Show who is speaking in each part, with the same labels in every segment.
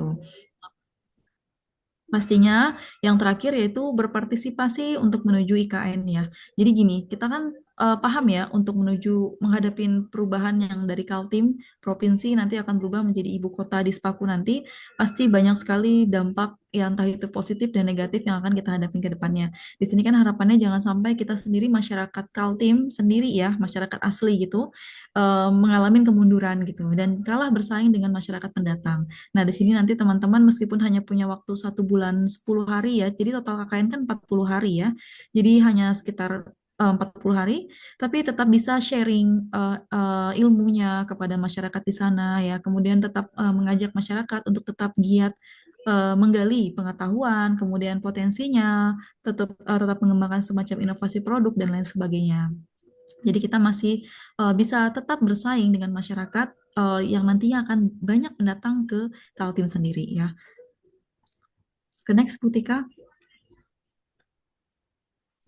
Speaker 1: itu. Pastinya yang terakhir yaitu berpartisipasi untuk menuju IKN ya. Jadi gini, kita kan paham ya untuk menuju menghadapin perubahan yang dari Kaltim provinsi nanti akan berubah menjadi ibu kota di Sepaku nanti pasti banyak sekali dampak ya entah itu positif dan negatif yang akan kita hadapin ke depannya. Di sini kan harapannya jangan sampai kita sendiri masyarakat Kaltim sendiri ya, masyarakat asli gitu mengalami kemunduran gitu dan kalah bersaing dengan masyarakat pendatang. Nah, di sini nanti teman-teman meskipun hanya punya waktu 1 bulan 10 hari ya, jadi total KKN kan 40 hari ya. Jadi hanya sekitar 40 hari, tapi tetap bisa sharing ilmunya kepada masyarakat di sana ya. Kemudian tetap mengajak masyarakat untuk tetap giat menggali pengetahuan, kemudian potensinya, tetap mengembangkan semacam inovasi produk dan lain sebagainya. Jadi kita masih bisa tetap bersaing dengan masyarakat yang nantinya akan banyak mendatang ke Kaltim sendiri ya. Ke next, Putika.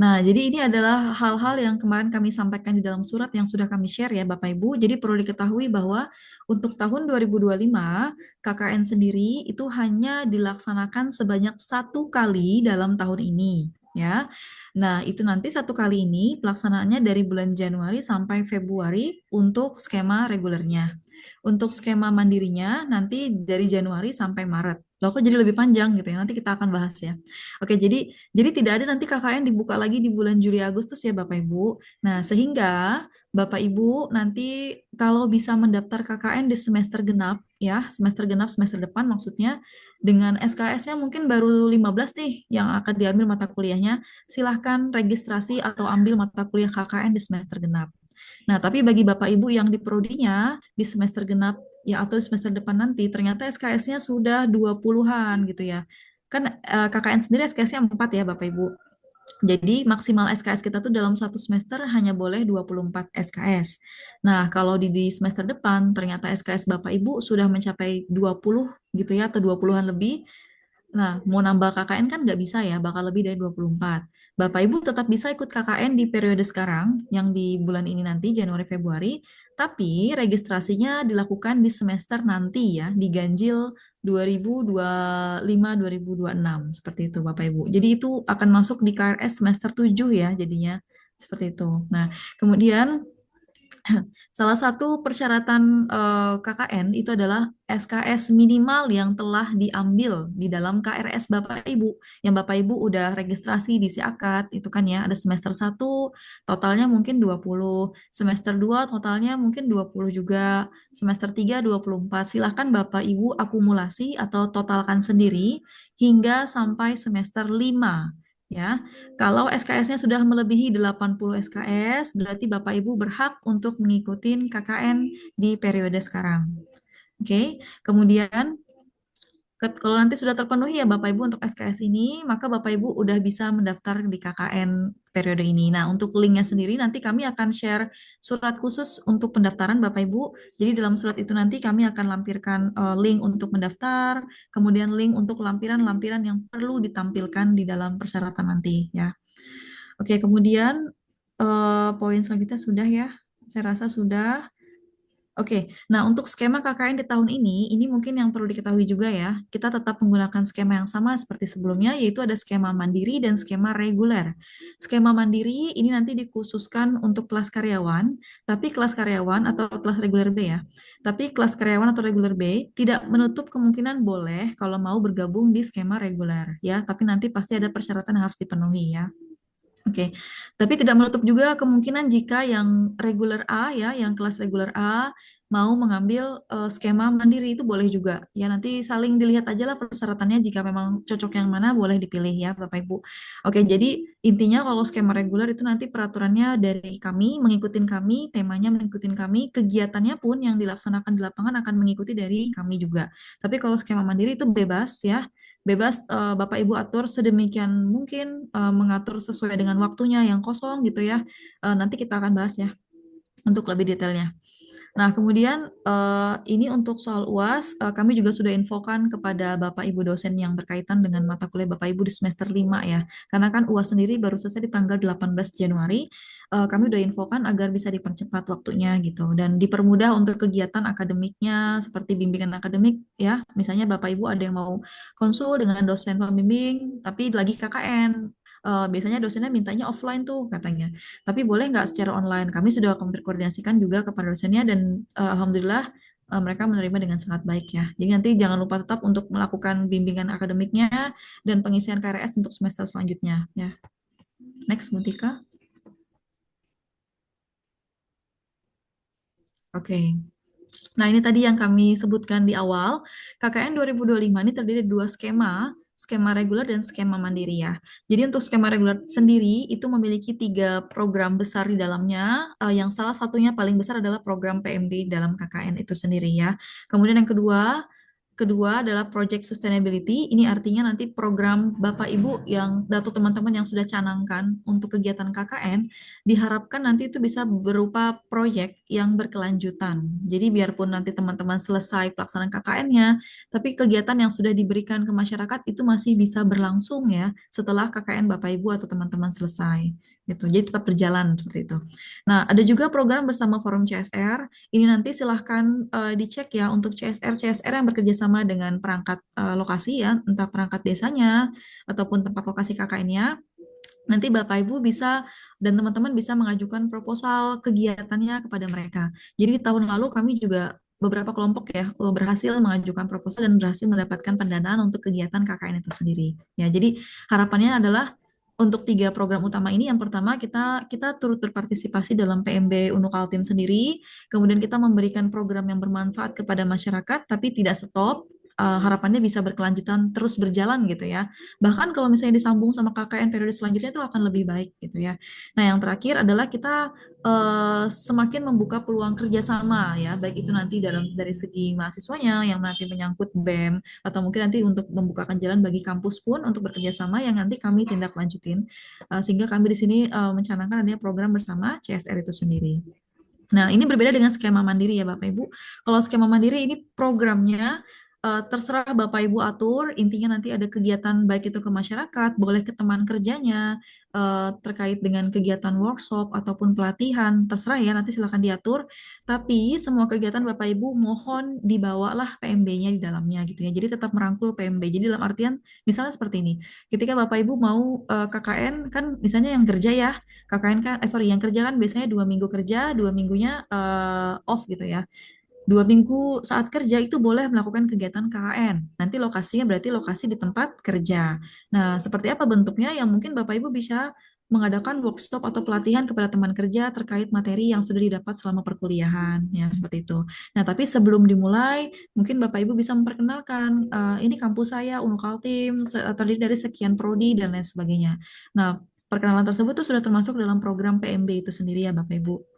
Speaker 1: Nah, jadi ini adalah hal-hal yang kemarin kami sampaikan di dalam surat yang sudah kami share ya Bapak Ibu. Jadi perlu diketahui bahwa untuk tahun 2025 KKN sendiri itu hanya dilaksanakan sebanyak 1 kali dalam tahun ini ya. Nah, itu nanti 1 kali ini pelaksanaannya dari bulan Januari sampai Februari untuk skema regulernya. Untuk skema mandirinya nanti dari Januari sampai Maret. Loh, kok jadi lebih panjang gitu ya. Nanti kita akan bahas ya. Oke, jadi tidak ada nanti KKN dibuka lagi di bulan Juli Agustus ya Bapak Ibu. Nah, sehingga Bapak Ibu nanti kalau bisa mendaftar KKN di semester genap ya, semester genap semester depan maksudnya dengan SKS-nya mungkin baru 15 nih yang akan diambil mata kuliahnya, silahkan registrasi atau ambil mata kuliah KKN di semester genap. Nah, tapi bagi Bapak Ibu yang di prodinya di semester genap ya atau semester depan nanti ternyata SKS-nya sudah 20-an gitu ya. Kan KKN sendiri SKS-nya 4 ya Bapak Ibu. Jadi maksimal SKS kita tuh dalam 1 semester hanya boleh 24 SKS. Nah, kalau di semester depan ternyata SKS Bapak Ibu sudah mencapai 20 gitu ya atau 20-an lebih. Nah, mau nambah KKN kan nggak bisa ya, bakal lebih dari 24. Bapak Ibu tetap bisa ikut KKN di periode sekarang, yang di bulan ini nanti, Januari Februari, tapi registrasinya dilakukan di semester nanti ya, diganjil 2025-2026, seperti itu Bapak Ibu. Jadi itu akan masuk di KRS semester 7 ya, jadinya seperti itu. Nah, kemudian salah satu persyaratan KKN itu adalah SKS minimal yang telah diambil di dalam KRS Bapak Ibu. Yang Bapak Ibu udah registrasi di Siakat, itu kan ya, ada semester 1 totalnya mungkin 20, semester 2 totalnya mungkin 20 juga, semester 3 24. Silahkan Bapak Ibu akumulasi atau totalkan sendiri hingga sampai semester 5 ya. Kalau SKS-nya sudah melebihi 80 SKS, berarti Bapak Ibu berhak untuk mengikuti KKN di periode sekarang. Oke, kemudian kalau nanti sudah terpenuhi ya Bapak Ibu untuk SKS ini, maka Bapak Ibu udah bisa mendaftar di KKN periode ini. Nah, untuk linknya sendiri nanti kami akan share surat khusus untuk pendaftaran Bapak Ibu. Jadi dalam surat itu nanti kami akan lampirkan link untuk mendaftar, kemudian link untuk lampiran-lampiran yang perlu ditampilkan di dalam persyaratan nanti ya. Oke, kemudian poin selanjutnya sudah ya. Saya rasa sudah. Oke, nah untuk skema KKN di tahun ini mungkin yang perlu diketahui juga ya, kita tetap menggunakan skema yang sama seperti sebelumnya, yaitu ada skema mandiri dan skema reguler. Skema mandiri ini nanti dikhususkan untuk kelas karyawan, tapi kelas karyawan atau kelas reguler B ya. Tapi kelas karyawan atau reguler B tidak menutup kemungkinan boleh kalau mau bergabung di skema reguler ya, tapi nanti pasti ada persyaratan yang harus dipenuhi ya. Oke, tapi tidak menutup juga kemungkinan jika yang reguler A ya, yang kelas reguler A mau mengambil skema mandiri itu boleh juga. Ya nanti saling dilihat aja lah persyaratannya jika memang cocok yang mana boleh dipilih ya Bapak Ibu. Oke, jadi intinya kalau skema reguler itu nanti peraturannya dari kami, mengikuti kami, temanya mengikuti kami, kegiatannya pun yang dilaksanakan di lapangan akan mengikuti dari kami juga. Tapi kalau skema mandiri itu bebas ya, bebas Bapak Ibu atur sedemikian mungkin mengatur sesuai dengan waktunya yang kosong gitu ya. Nanti kita akan bahas ya untuk lebih detailnya. Nah, kemudian ini untuk soal UAS, kami juga sudah infokan kepada Bapak Ibu dosen yang berkaitan dengan mata kuliah Bapak Ibu di semester 5 ya. Karena kan UAS sendiri baru selesai di tanggal 18 Januari, kami udah infokan agar bisa dipercepat waktunya gitu dan dipermudah untuk kegiatan akademiknya seperti bimbingan akademik ya. Misalnya Bapak Ibu ada yang mau konsul dengan dosen pembimbing tapi lagi KKN. Biasanya dosennya mintanya offline tuh katanya. Tapi boleh nggak secara online? Kami sudah koordinasikan juga kepada dosennya dan alhamdulillah mereka menerima dengan sangat baik ya. Jadi nanti jangan lupa tetap untuk melakukan bimbingan akademiknya dan pengisian KRS untuk semester selanjutnya ya. Next, Mutika. Oke. Nah, ini tadi yang kami sebutkan di awal. KKN 2025 ini terdiri dari dua skema, skema reguler dan skema mandiri ya. Jadi untuk skema reguler sendiri itu memiliki tiga program besar di dalamnya, yang salah satunya paling besar adalah program PMB dalam KKN itu sendiri ya. Kemudian yang kedua, kedua adalah Project Sustainability. Ini artinya nanti program Bapak Ibu yang atau teman-teman yang sudah canangkan untuk kegiatan KKN diharapkan nanti itu bisa berupa proyek yang berkelanjutan. Jadi biarpun nanti teman-teman selesai pelaksanaan KKN-nya, tapi kegiatan yang sudah diberikan ke masyarakat itu masih bisa berlangsung ya setelah KKN Bapak Ibu atau teman-teman selesai. Gitu. Jadi tetap berjalan seperti itu. Nah, ada juga program bersama Forum CSR. Ini nanti silahkan dicek ya untuk CSR yang bekerja sama dengan perangkat lokasi ya, entah perangkat desanya ataupun tempat lokasi KKN-nya. Nanti Bapak Ibu bisa dan teman-teman bisa mengajukan proposal kegiatannya kepada mereka. Jadi di tahun lalu kami juga beberapa kelompok ya berhasil mengajukan proposal dan berhasil mendapatkan pendanaan untuk kegiatan KKN itu sendiri. Ya, jadi harapannya adalah untuk tiga program utama ini, yang pertama kita turut berpartisipasi dalam PMB Unukaltim sendiri, kemudian kita memberikan program yang bermanfaat kepada masyarakat, tapi tidak stop, harapannya bisa berkelanjutan terus berjalan gitu ya. Bahkan kalau misalnya disambung sama KKN periode selanjutnya itu akan lebih baik gitu ya. Nah, yang terakhir adalah kita semakin membuka peluang kerjasama ya, baik itu nanti dari segi mahasiswanya yang nanti menyangkut BEM atau mungkin nanti untuk membukakan jalan bagi kampus pun untuk bekerja sama yang nanti kami tindak lanjutin. Sehingga kami di sini mencanangkan adanya program bersama CSR itu sendiri. Nah, ini berbeda dengan skema mandiri ya Bapak Ibu. Kalau skema mandiri ini programnya terserah Bapak Ibu atur, intinya nanti ada kegiatan baik itu ke masyarakat, boleh ke teman kerjanya, terkait dengan kegiatan workshop ataupun pelatihan, terserah ya, nanti silakan diatur. Tapi semua kegiatan Bapak Ibu mohon dibawalah PMB-nya di dalamnya gitu ya. Jadi tetap merangkul PMB. Jadi dalam artian misalnya seperti ini, ketika Bapak Ibu mau KKN kan misalnya yang kerja ya, KKN kan, yang kerja kan biasanya 2 minggu kerja, 2 minggunya off gitu ya. 2 minggu saat kerja itu boleh melakukan kegiatan KKN. Nanti lokasinya berarti lokasi di tempat kerja. Nah, seperti apa bentuknya yang mungkin Bapak Ibu bisa mengadakan workshop atau pelatihan kepada teman kerja terkait materi yang sudah didapat selama perkuliahan, ya seperti itu. Nah, tapi sebelum dimulai, mungkin Bapak Ibu bisa memperkenalkan, ini kampus saya, Unukaltim, terdiri dari sekian prodi dan lain sebagainya. Nah, perkenalan tersebut tuh sudah termasuk dalam program PMB itu sendiri ya Bapak Ibu.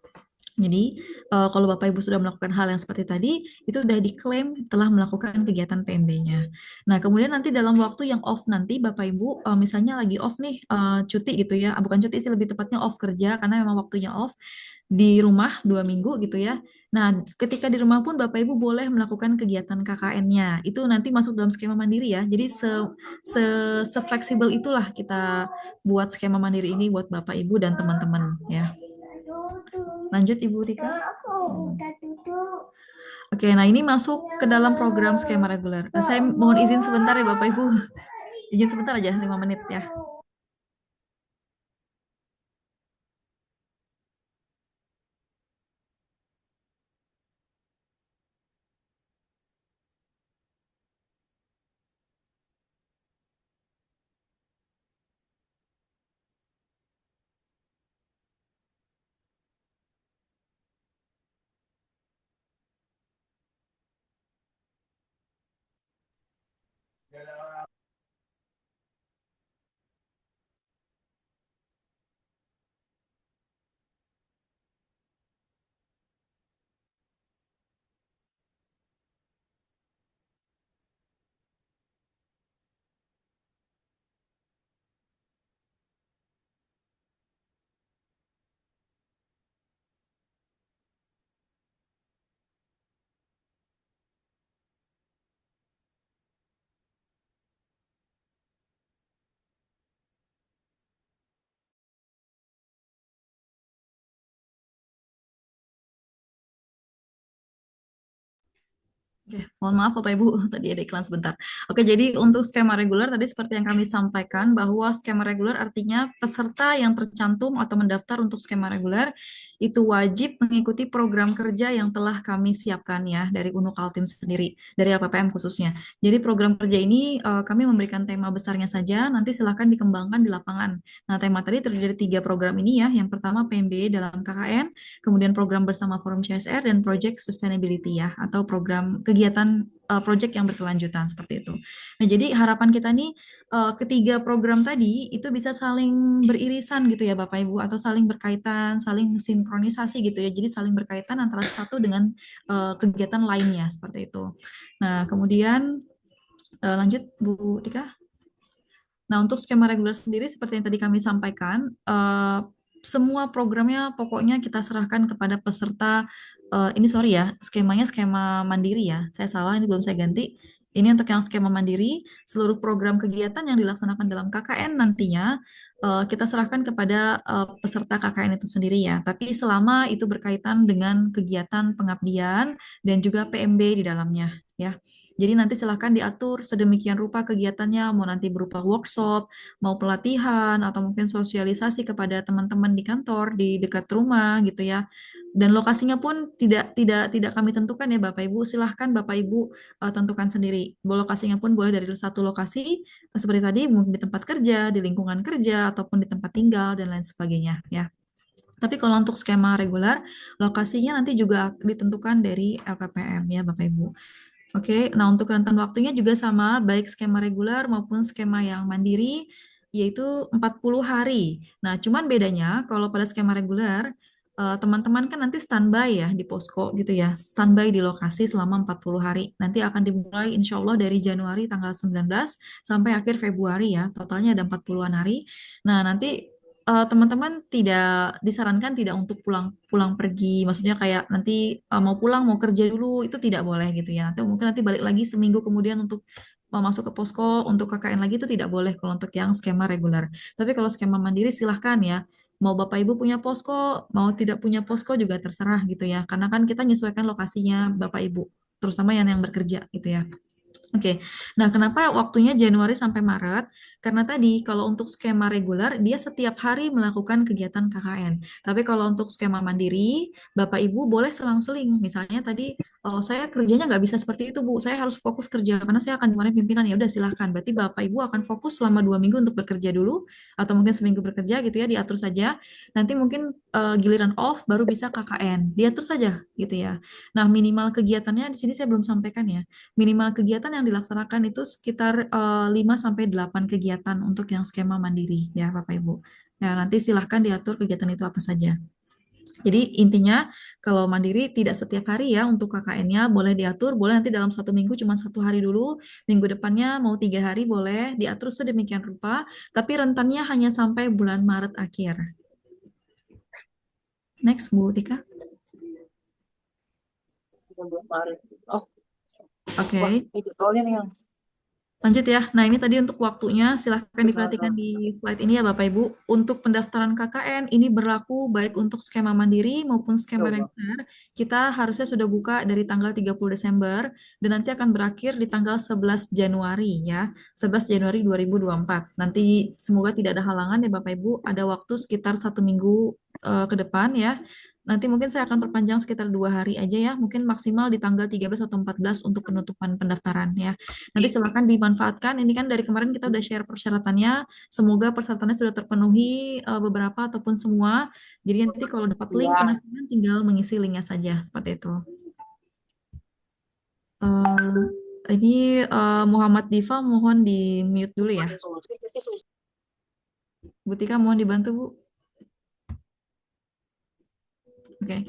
Speaker 1: Jadi, kalau Bapak Ibu sudah melakukan hal yang seperti tadi, itu sudah diklaim telah melakukan kegiatan PMB-nya. Nah, kemudian nanti dalam waktu yang off nanti, Bapak Ibu, misalnya lagi off nih, cuti gitu ya, bukan cuti sih, lebih tepatnya off kerja, karena memang waktunya off, di rumah 2 minggu gitu ya. Nah, ketika di rumah pun Bapak Ibu boleh melakukan kegiatan KKN-nya. Itu nanti masuk dalam skema mandiri ya. Jadi, se-fleksibel itulah kita buat skema mandiri ini buat Bapak Ibu dan teman-teman ya. Lanjut Ibu Rika. Oke, nah ini masuk ke dalam program skema reguler. Saya mohon izin sebentar ya Bapak Ibu. Izin sebentar aja, 5 menit ya. Oke, mohon maaf Bapak Ibu, tadi ada iklan sebentar. Oke, jadi untuk skema reguler tadi seperti yang kami sampaikan bahwa skema reguler artinya peserta yang tercantum atau mendaftar untuk skema reguler itu wajib mengikuti program kerja yang telah kami siapkan ya dari Unuk Kaltim sendiri, dari LPPM khususnya. Jadi program kerja ini kami memberikan tema besarnya saja, nanti silahkan dikembangkan di lapangan. Nah, tema tadi terdiri dari 3 program ini ya. Yang pertama PMB dalam KKN, kemudian program bersama Forum CSR dan Project Sustainability ya, atau program kegiatan project yang berkelanjutan seperti itu. Nah, jadi harapan kita nih ketiga program tadi itu bisa saling beririsan gitu ya Bapak Ibu atau saling berkaitan, saling sinkronisasi gitu ya. Jadi saling berkaitan antara satu dengan kegiatan lainnya seperti itu. Nah, kemudian lanjut Bu Tika. Nah, untuk skema reguler sendiri seperti yang tadi kami sampaikan, semua programnya pokoknya kita serahkan kepada peserta. Ini sorry ya, skemanya skema mandiri ya. Saya salah, ini belum saya ganti. Ini untuk yang skema mandiri, seluruh program kegiatan yang dilaksanakan dalam KKN nantinya kita serahkan kepada peserta KKN itu sendiri ya. Tapi selama itu berkaitan dengan kegiatan pengabdian dan juga PMB di dalamnya ya. Jadi nanti silahkan diatur sedemikian rupa kegiatannya, mau nanti berupa workshop, mau pelatihan, atau mungkin sosialisasi kepada teman-teman di kantor, di dekat rumah gitu ya. Dan lokasinya pun tidak kami tentukan ya Bapak Ibu. Silahkan Bapak Ibu tentukan sendiri. Lokasinya pun boleh dari satu lokasi, seperti tadi mungkin di tempat kerja, di lingkungan kerja, ataupun di tempat tinggal, dan lain sebagainya ya. Tapi kalau untuk skema reguler, lokasinya nanti juga ditentukan dari LPPM ya Bapak Ibu. Oke, nah untuk rentan waktunya juga sama, baik skema reguler maupun skema yang mandiri, yaitu 40 hari. Nah, cuman bedanya kalau pada skema reguler, teman-teman kan nanti standby ya di posko gitu ya, standby di lokasi selama 40 hari. Nanti akan dimulai insya Allah dari Januari tanggal 19 sampai akhir Februari ya, totalnya ada 40-an hari. Nah, nanti teman-teman tidak disarankan tidak untuk pulang pergi, maksudnya kayak nanti mau pulang mau kerja dulu itu tidak boleh gitu ya. Nanti mungkin nanti balik lagi seminggu kemudian untuk masuk ke posko untuk KKN lagi itu tidak boleh kalau untuk yang skema reguler. Tapi kalau skema mandiri silahkan ya. Mau Bapak Ibu punya posko, mau tidak punya posko juga terserah gitu ya. Karena kan kita menyesuaikan lokasinya Bapak Ibu, terutama yang bekerja gitu ya. Oke, nah kenapa waktunya Januari sampai Maret? Karena tadi kalau untuk skema reguler dia setiap hari melakukan kegiatan KKN. Tapi kalau untuk skema mandiri, Bapak Ibu boleh selang-seling. Misalnya tadi, oh saya kerjanya nggak bisa seperti itu Bu, saya harus fokus kerja karena saya akan dimarahin pimpinan. Ya udah silahkan. Berarti Bapak Ibu akan fokus selama 2 minggu untuk bekerja dulu, atau mungkin seminggu bekerja gitu ya, diatur saja. Nanti mungkin giliran off baru bisa KKN, diatur saja gitu ya. Nah minimal kegiatannya di sini saya belum sampaikan ya. Minimal kegiatan yang dilaksanakan itu sekitar 5 sampai 8 kegiatan untuk yang skema mandiri ya Bapak Ibu. Ya, nanti silahkan diatur kegiatan itu apa saja. Jadi intinya kalau mandiri tidak setiap hari ya untuk KKN-nya boleh diatur, boleh nanti dalam 1 minggu cuma 1 hari dulu, minggu depannya mau 3 hari boleh diatur sedemikian rupa, tapi rentannya hanya sampai bulan Maret akhir. Next Bu Tika.
Speaker 2: Oh,
Speaker 1: Oke.
Speaker 2: soalnya nih yang
Speaker 1: Lanjut ya. Nah, ini tadi untuk waktunya. Silahkan diperhatikan di slide ini ya Bapak Ibu. Untuk pendaftaran KKN, ini berlaku baik untuk skema mandiri maupun skema reguler. Kita harusnya sudah buka dari tanggal 30 Desember dan nanti akan berakhir di tanggal 11 Januari ya. 11 Januari 2024. Nanti semoga tidak ada halangan ya Bapak Ibu. Ada waktu sekitar 1 minggu ke depan ya. Nanti mungkin saya akan perpanjang sekitar 2 hari aja ya. Mungkin maksimal di tanggal 13 atau 14 untuk penutupan pendaftaran ya. Nanti silakan dimanfaatkan. Ini kan dari kemarin kita udah share persyaratannya. Semoga persyaratannya sudah terpenuhi beberapa ataupun semua. Jadi nanti kalau dapat link
Speaker 2: ya.
Speaker 1: pendaftaran tinggal mengisi linknya saja seperti itu. Eh, ini Muhammad Diva mohon di mute dulu ya. Bu Tika mohon dibantu Bu. Oke.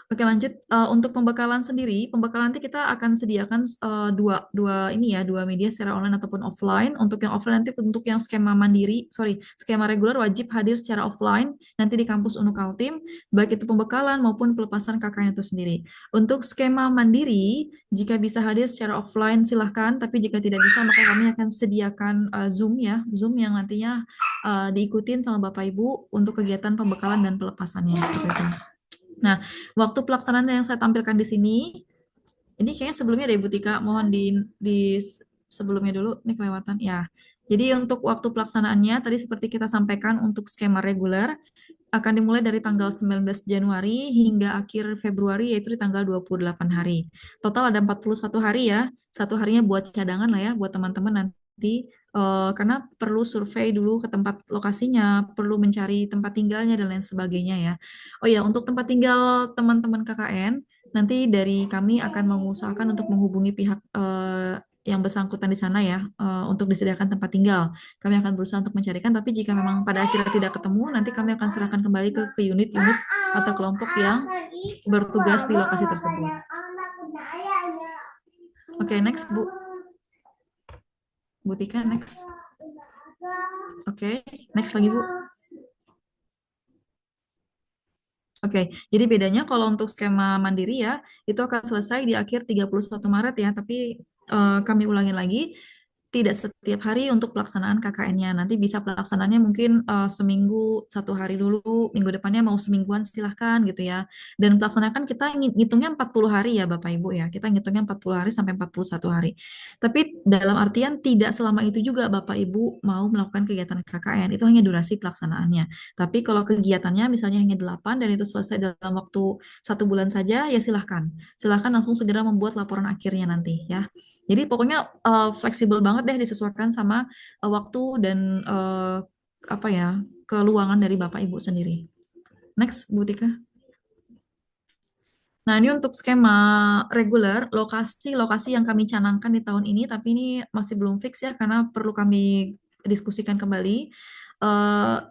Speaker 1: Oke lanjut. Untuk pembekalan sendiri, pembekalan nanti kita akan sediakan dua ini ya, dua media secara online ataupun offline. Untuk yang offline nanti untuk yang skema mandiri, sorry, skema reguler wajib hadir secara offline nanti di kampus Unuk Kaltim, baik itu pembekalan maupun pelepasan KKN itu sendiri. Untuk skema mandiri, jika bisa hadir secara offline silahkan, tapi jika tidak bisa maka kami akan sediakan Zoom ya, Zoom yang nantinya diikutin sama Bapak Ibu untuk kegiatan pembekalan dan pelepasannya seperti itu. Nah, waktu pelaksanaan yang saya tampilkan di sini Ini kayaknya sebelumnya ada Ibu Tika, mohon di sebelumnya dulu, ini kelewatan ya. Jadi untuk waktu pelaksanaannya tadi seperti kita sampaikan untuk skema reguler akan dimulai dari tanggal 19 Januari hingga akhir Februari yaitu di tanggal 28 hari. Total ada 41 hari ya. Satu harinya buat cadangan lah ya buat teman-teman nanti karena perlu survei dulu ke tempat lokasinya, perlu mencari tempat tinggalnya dan lain sebagainya ya. Oh ya, untuk tempat tinggal teman-teman KKN nanti dari kami akan mengusahakan untuk menghubungi pihak yang bersangkutan di sana ya untuk disediakan tempat tinggal. Kami akan berusaha untuk mencarikan, tapi jika memang pada akhirnya tidak ketemu, nanti kami akan serahkan kembali ke unit-unit atau kelompok yang bertugas di lokasi tersebut. Oke, next Bu. Bu Tika, next. Oke, next lagi Bu. Oke, jadi bedanya kalau untuk skema mandiri ya, itu akan selesai di akhir 31 Maret ya, tapi kami ulangi lagi, tidak setiap hari untuk pelaksanaan KKN-nya. Nanti bisa pelaksanaannya mungkin seminggu, satu hari dulu, minggu depannya mau semingguan silahkan gitu ya. Dan pelaksanaan kan kita ngitungnya 40 hari ya Bapak Ibu ya, kita ngitungnya 40 hari sampai 41 hari. Tapi dalam artian tidak selama itu juga Bapak Ibu mau melakukan kegiatan KKN, itu hanya durasi pelaksanaannya. Tapi kalau kegiatannya misalnya hanya 8 dan itu selesai dalam waktu 1 bulan saja, ya silahkan. Silahkan langsung segera membuat laporan akhirnya nanti ya. Jadi pokoknya fleksibel banget deh disesuaikan sama waktu dan apa ya, keluangan dari Bapak Ibu sendiri. Next, Bu Tika. Nah, ini untuk skema reguler, lokasi-lokasi yang kami canangkan di tahun ini, tapi ini masih belum fix ya, karena perlu kami diskusikan kembali.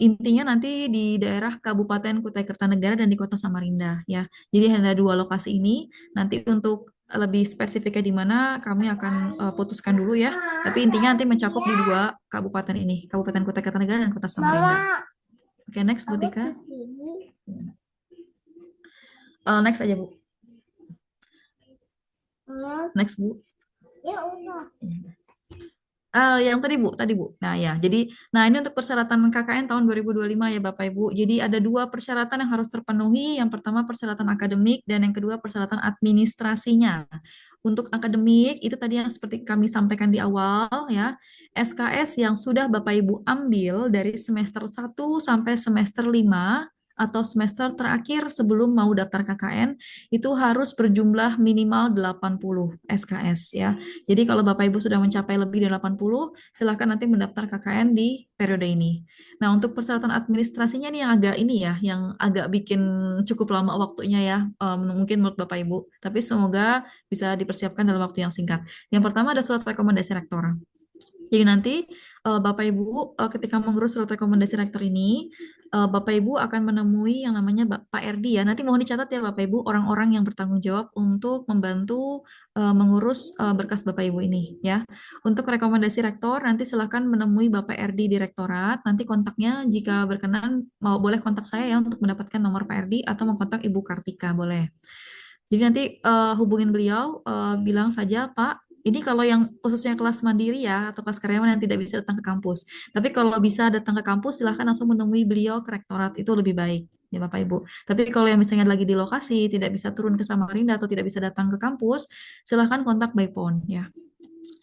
Speaker 1: Intinya nanti di daerah Kabupaten Kutai Kertanegara dan di Kota Samarinda ya. Jadi ada dua lokasi ini. Nanti untuk lebih spesifiknya di mana kami akan putuskan dulu ya. Tapi intinya nanti mencakup di dua kabupaten ini, Kabupaten Kutai Kertanegara dan Kota Samarinda. Oke, next Bu Tika. Next aja Bu. Next Bu. Ya udah. Yang tadi Bu. Nah ya, jadi, nah ini untuk persyaratan KKN tahun 2025 ya Bapak Ibu. Jadi ada dua persyaratan yang harus terpenuhi. Yang pertama persyaratan akademik dan yang kedua persyaratan administrasinya. Untuk akademik itu tadi yang seperti kami sampaikan di awal ya, SKS yang sudah Bapak Ibu ambil dari semester 1 sampai semester 5 atau semester terakhir sebelum mau daftar KKN itu harus berjumlah minimal 80 SKS ya. Jadi kalau Bapak Ibu sudah mencapai lebih dari 80, silakan nanti mendaftar KKN di periode ini. Nah, untuk persyaratan administrasinya nih yang agak ini ya, yang agak bikin cukup lama waktunya ya, mungkin menurut Bapak Ibu. Tapi semoga bisa dipersiapkan dalam waktu yang singkat. Yang pertama ada surat rekomendasi rektor. Jadi nanti Bapak Ibu ketika mengurus surat rekomendasi rektor ini, Bapak Ibu akan menemui yang namanya Pak RD ya. Nanti mohon dicatat ya Bapak Ibu orang-orang yang bertanggung jawab untuk membantu mengurus berkas Bapak Ibu ini ya. Untuk rekomendasi rektor nanti silakan menemui Bapak RD di rektorat. Nanti kontaknya jika berkenan mau boleh kontak saya ya untuk mendapatkan nomor Pak RD atau mengkontak Ibu Kartika boleh. Jadi nanti hubungin beliau, bilang saja, Pak, ini kalau yang khususnya kelas mandiri ya, atau kelas karyawan yang tidak bisa datang ke kampus. Tapi kalau bisa datang ke kampus, silahkan langsung menemui beliau ke rektorat, itu lebih baik, ya Bapak Ibu. Tapi kalau yang misalnya lagi di lokasi, tidak bisa turun ke Samarinda atau tidak bisa datang ke kampus, silahkan kontak by phone, ya.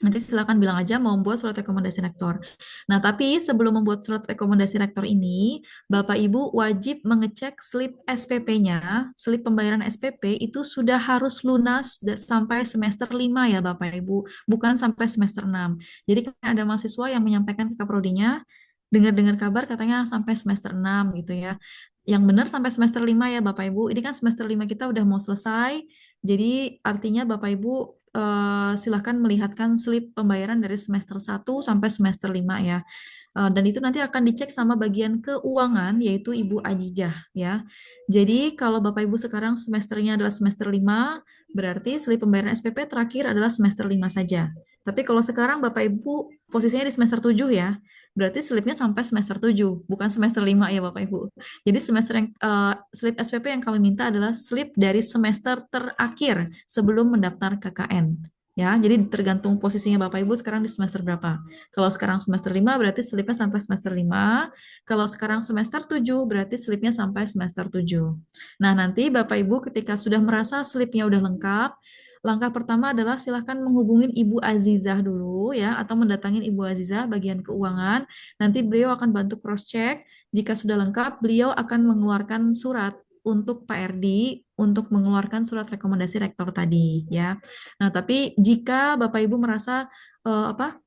Speaker 1: Nanti silakan bilang aja mau membuat surat rekomendasi rektor. Nah, tapi sebelum membuat surat rekomendasi rektor ini, Bapak Ibu wajib mengecek slip SPP-nya, slip pembayaran SPP itu sudah harus lunas sampai semester 5 ya Bapak Ibu, bukan sampai semester 6. Jadi kan ada mahasiswa yang menyampaikan ke kaprodinya, dengar-dengar kabar katanya sampai semester 6 gitu ya. Yang benar sampai semester 5 ya Bapak Ibu. Ini kan semester 5 kita udah mau selesai. Jadi artinya Bapak Ibu silahkan melihatkan slip pembayaran dari semester 1 sampai semester 5 ya. Dan itu nanti akan dicek sama bagian keuangan yaitu Ibu Ajijah ya. Jadi kalau Bapak Ibu sekarang semesternya adalah semester 5, berarti slip pembayaran SPP terakhir adalah semester 5 saja. Tapi kalau sekarang Bapak Ibu posisinya di semester 7 ya, berarti slipnya sampai semester 7, bukan semester 5 ya Bapak Ibu. Jadi semester yang slip SPP yang kami minta adalah slip dari semester terakhir sebelum mendaftar KKN. Ya, jadi tergantung posisinya Bapak Ibu sekarang di semester berapa. Kalau sekarang semester 5 berarti slipnya sampai semester 5. Kalau sekarang semester 7 berarti slipnya sampai semester 7. Nah, nanti Bapak Ibu ketika sudah merasa slipnya udah lengkap, langkah pertama adalah silahkan menghubungin Ibu Azizah dulu ya, atau mendatangin Ibu Azizah bagian keuangan. Nanti beliau akan bantu cross-check. Jika sudah lengkap, beliau akan mengeluarkan surat untuk Pak RD untuk mengeluarkan surat rekomendasi rektor tadi ya. Nah, tapi jika Bapak Ibu merasa apa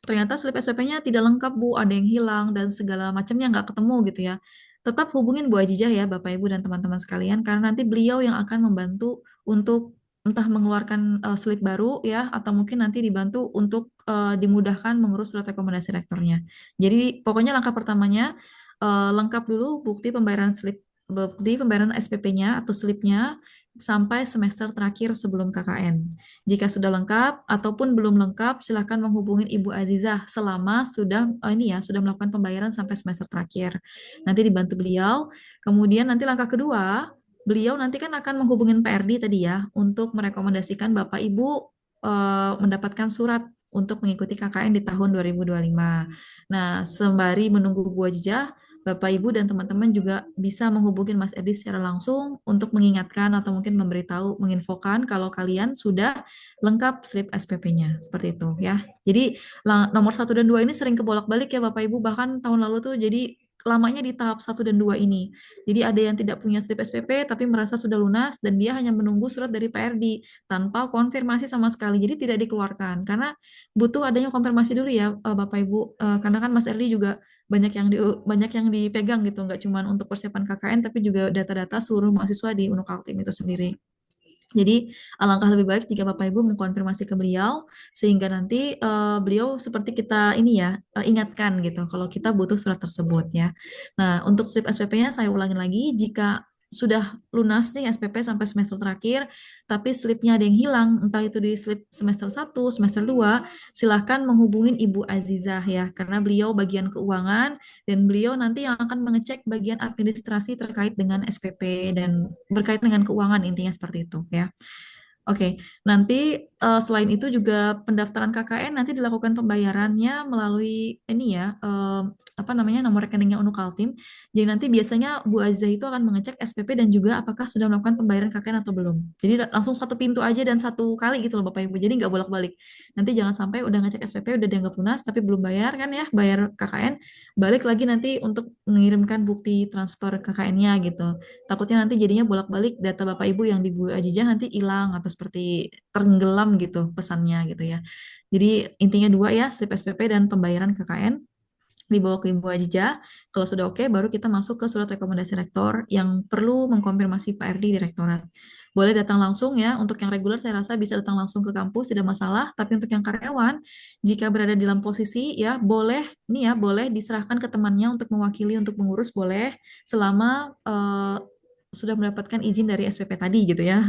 Speaker 1: ternyata slip SPP-nya tidak lengkap Bu, ada yang hilang dan segala macamnya nggak ketemu gitu ya. Tetap hubungin Bu Ajijah ya Bapak Ibu dan teman-teman sekalian karena nanti beliau yang akan membantu untuk entah mengeluarkan slip baru ya atau mungkin nanti dibantu untuk dimudahkan mengurus surat rekomendasi rektornya. Jadi pokoknya langkah pertamanya lengkap dulu bukti pembayaran SPP-nya atau slipnya sampai semester terakhir sebelum KKN. Jika sudah lengkap ataupun belum lengkap, silakan menghubungi Ibu Azizah selama sudah ini ya sudah melakukan pembayaran sampai semester terakhir. Nanti dibantu beliau. Kemudian nanti langkah kedua, beliau nanti kan akan menghubungin PRD tadi ya untuk merekomendasikan Bapak Ibu mendapatkan surat untuk mengikuti KKN di tahun 2025. Nah, sembari menunggu Bu Ajijah, Bapak, Ibu, dan teman-teman juga bisa menghubungi Mas Edi secara langsung untuk mengingatkan atau mungkin memberitahu, menginfokan kalau kalian sudah lengkap slip SPP-nya. Seperti itu ya. Jadi nomor satu dan 2 ini sering kebolak-balik ya Bapak Ibu. Bahkan tahun lalu tuh jadi lamanya di tahap satu dan 2 ini. Jadi ada yang tidak punya slip SPP tapi merasa sudah lunas dan dia hanya menunggu surat dari PRD tanpa konfirmasi sama sekali. Jadi tidak dikeluarkan karena butuh adanya konfirmasi dulu ya Bapak Ibu. Karena kan Mas Erdi juga banyak yang dipegang gitu, nggak cuma untuk persiapan KKN tapi juga data-data seluruh mahasiswa di Unukaltim itu sendiri. Jadi alangkah lebih baik jika Bapak Ibu mengkonfirmasi ke beliau sehingga nanti beliau seperti kita ini ya ingatkan gitu kalau kita butuh surat tersebut ya. Nah, untuk slip SPP-nya saya ulangin lagi jika sudah lunas nih SPP sampai semester terakhir, tapi slipnya ada yang hilang, entah itu di slip semester 1, semester 2, silahkan menghubungin Ibu Azizah ya, karena beliau bagian keuangan dan beliau nanti yang akan mengecek bagian administrasi terkait dengan SPP dan berkaitan dengan keuangan intinya seperti itu ya. Oke, nanti selain itu juga pendaftaran KKN nanti dilakukan pembayarannya melalui ini ya, apa namanya nomor rekeningnya Unukaltim. Jadi nanti biasanya Bu Azizah itu akan mengecek SPP dan juga apakah sudah melakukan pembayaran KKN atau belum. Jadi langsung satu pintu aja dan satu kali gitu loh Bapak Ibu. Jadi nggak bolak-balik. Nanti jangan sampai udah ngecek SPP udah dianggap lunas tapi belum bayar kan ya, bayar KKN, balik lagi nanti untuk mengirimkan bukti transfer KKN-nya gitu. Takutnya nanti jadinya bolak-balik data Bapak Ibu yang di Bu Ajijah nanti hilang atau seperti tenggelam gitu pesannya gitu ya. Jadi intinya dua ya, slip SPP dan pembayaran KKN dibawa ke Ibu Ajijah. Kalau sudah oke, baru kita masuk ke surat rekomendasi rektor yang perlu mengkonfirmasi Pak RD di rektorat. Boleh datang langsung ya, untuk yang reguler saya rasa bisa datang langsung ke kampus, tidak masalah. Tapi untuk yang karyawan, jika berada di dalam posisi ya boleh, nih ya boleh diserahkan ke temannya untuk mewakili untuk mengurus boleh, selama sudah mendapatkan izin dari SPP tadi gitu ya.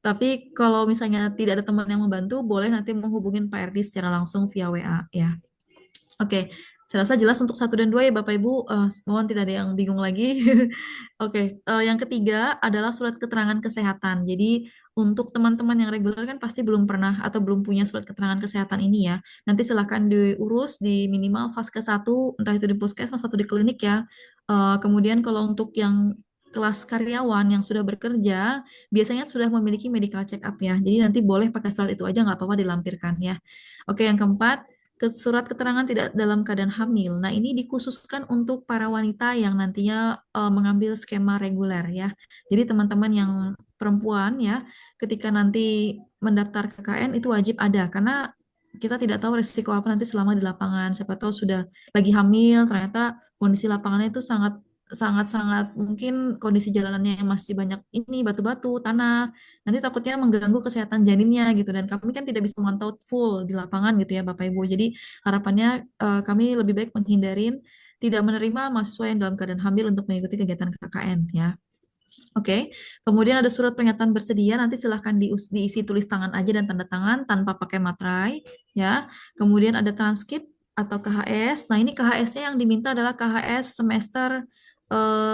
Speaker 1: Tapi kalau misalnya tidak ada teman yang membantu, boleh nanti menghubungin Pak RD secara langsung via WA ya. Oke, saya rasa jelas untuk satu dan dua ya Bapak Ibu. Mohon tidak ada yang bingung lagi. Oke, yang ketiga adalah surat keterangan kesehatan. Jadi untuk teman-teman yang reguler kan pasti belum pernah atau belum punya surat keterangan kesehatan ini ya. Nanti silakan diurus di minimal Vaskes 1, entah itu di puskesmas atau di klinik ya. Kemudian kalau untuk yang kelas karyawan yang sudah bekerja, biasanya sudah memiliki medical check up ya. Jadi nanti boleh pakai surat itu aja nggak apa-apa dilampirkan ya. Oke, yang keempat, surat keterangan tidak dalam keadaan hamil. Nah, ini dikhususkan untuk para wanita yang nantinya mengambil skema reguler ya. Jadi teman-teman yang perempuan ya, ketika nanti mendaftar KKN itu wajib ada karena kita tidak tahu resiko apa nanti selama di lapangan. Siapa tahu sudah lagi hamil, ternyata kondisi lapangannya itu sangat sangat-sangat mungkin kondisi jalanannya yang masih banyak ini batu-batu, tanah, nanti takutnya mengganggu kesehatan janinnya gitu dan kami kan tidak bisa memantau full di lapangan gitu ya Bapak Ibu. Jadi harapannya kami lebih baik menghindarin tidak menerima mahasiswa yang dalam keadaan hamil untuk mengikuti kegiatan KKN ya. Oke, kemudian ada surat pernyataan bersedia, nanti silahkan diisi tulis tangan aja dan tanda tangan tanpa pakai materai, ya. Kemudian ada transkrip atau KHS. Nah, ini KHS-nya yang diminta adalah KHS semester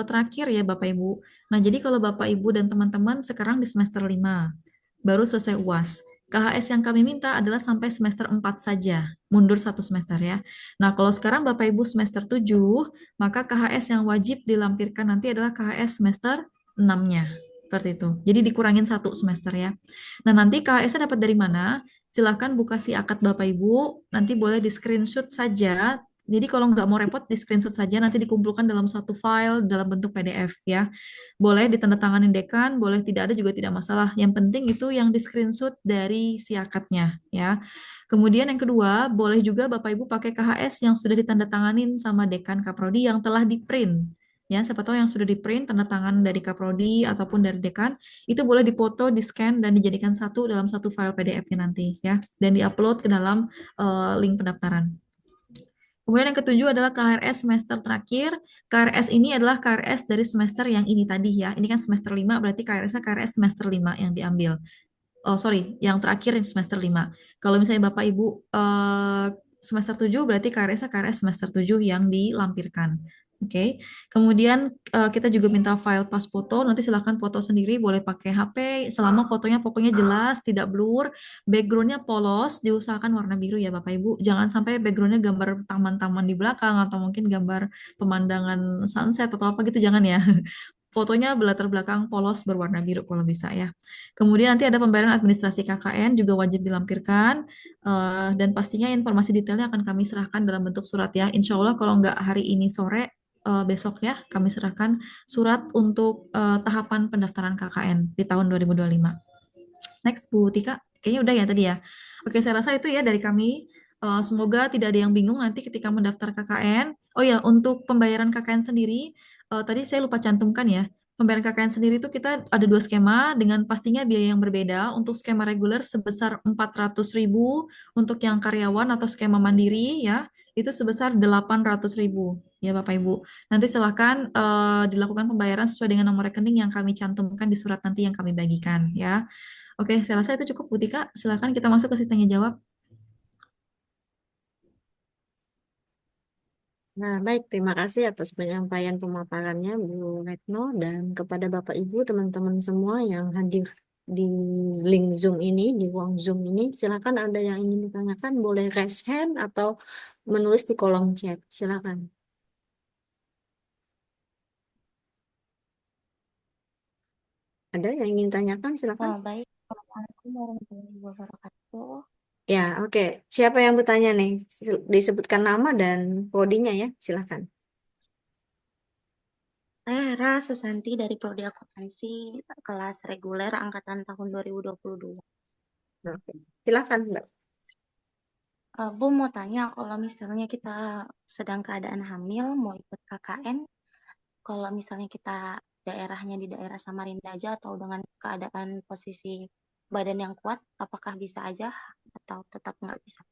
Speaker 1: terakhir ya Bapak Ibu. Nah, jadi kalau Bapak Ibu dan teman-teman sekarang di semester 5, baru selesai UAS. KHS yang kami minta adalah sampai semester 4 saja, mundur satu semester ya. Nah, kalau sekarang Bapak Ibu semester 7, maka KHS yang wajib dilampirkan nanti adalah KHS semester 6-nya. Seperti itu. Jadi dikurangin satu semester ya. Nah, nanti KHS-nya dapat dari mana? Silahkan buka si akad Bapak Ibu, nanti boleh di screenshot saja. Jadi kalau nggak mau repot, di screenshot saja, nanti dikumpulkan dalam satu file dalam bentuk PDF ya. Boleh ditandatanganin dekan, boleh tidak ada juga tidak masalah. Yang penting itu yang di screenshot dari si akadnya ya. Kemudian yang kedua, boleh juga Bapak Ibu pakai KHS yang sudah ditandatanganin sama dekan Kaprodi yang telah di print. Ya, siapa tahu yang sudah di print tanda tangan dari Kaprodi ataupun dari dekan itu boleh dipoto, di-scan dan dijadikan satu dalam satu file PDF-nya nanti ya dan diupload ke dalam link pendaftaran. Kemudian yang ketujuh adalah KRS semester terakhir. KRS ini adalah KRS dari semester yang ini tadi ya. Ini kan semester 5 berarti KRS-nya KRS semester 5 yang diambil. Oh, sorry, yang terakhir yang semester 5. Kalau misalnya Bapak Ibu semester 7 berarti KRS-nya KRS semester 7 yang dilampirkan. Oke. Kemudian kita juga minta file pas foto, nanti silahkan foto sendiri, boleh pakai HP, selama fotonya pokoknya jelas, tidak blur, backgroundnya polos, diusahakan warna biru ya Bapak Ibu. Jangan sampai backgroundnya gambar taman-taman di belakang atau mungkin gambar pemandangan sunset atau apa gitu, jangan ya. Fotonya latar belakang polos berwarna biru kalau bisa ya. Kemudian nanti ada pembayaran administrasi KKN juga wajib dilampirkan dan pastinya informasi detailnya akan kami serahkan dalam bentuk surat ya. Insya Allah kalau nggak hari ini sore besok ya kami serahkan surat untuk tahapan pendaftaran KKN di tahun 2025. Next Bu Tika, kayaknya udah ya tadi ya. Oke, saya rasa itu ya dari kami. Semoga tidak ada yang bingung nanti ketika mendaftar KKN. Oh ya, untuk pembayaran KKN sendiri, tadi saya lupa cantumkan ya. Pembayaran KKN sendiri itu kita ada dua skema dengan pastinya biaya yang berbeda. Untuk skema reguler sebesar 400.000, untuk yang karyawan atau skema mandiri ya, itu sebesar 800.000 ya Bapak Ibu. Nanti silakan dilakukan pembayaran sesuai dengan nomor rekening yang kami cantumkan di surat nanti yang kami bagikan ya. Oke, saya rasa itu cukup, Bu Tika. Silakan kita masuk ke sistemnya jawab.
Speaker 3: Nah, baik, terima kasih atas penyampaian pemaparannya Bu Retno dan kepada Bapak Ibu, teman-teman semua yang hadir di link Zoom ini, di ruang Zoom ini. Silakan ada yang ingin ditanyakan, boleh raise hand atau menulis di kolom chat. Silakan. Ada yang ingin tanyakan, silakan.
Speaker 4: Baik, Assalamualaikum warahmatullahi wabarakatuh.
Speaker 3: Ya, oke. Siapa yang bertanya nih? Disebutkan nama dan prodinya ya, silakan.
Speaker 4: Saya Hera Susanti dari Prodi Akuntansi kelas reguler angkatan tahun 2022.
Speaker 3: Oke. Silakan, Mbak.
Speaker 4: Bu mau tanya kalau misalnya kita sedang keadaan hamil mau ikut KKN, kalau misalnya kita daerahnya di daerah Samarinda aja atau dengan keadaan posisi badan yang kuat, apakah bisa aja atau tetap nggak bisa?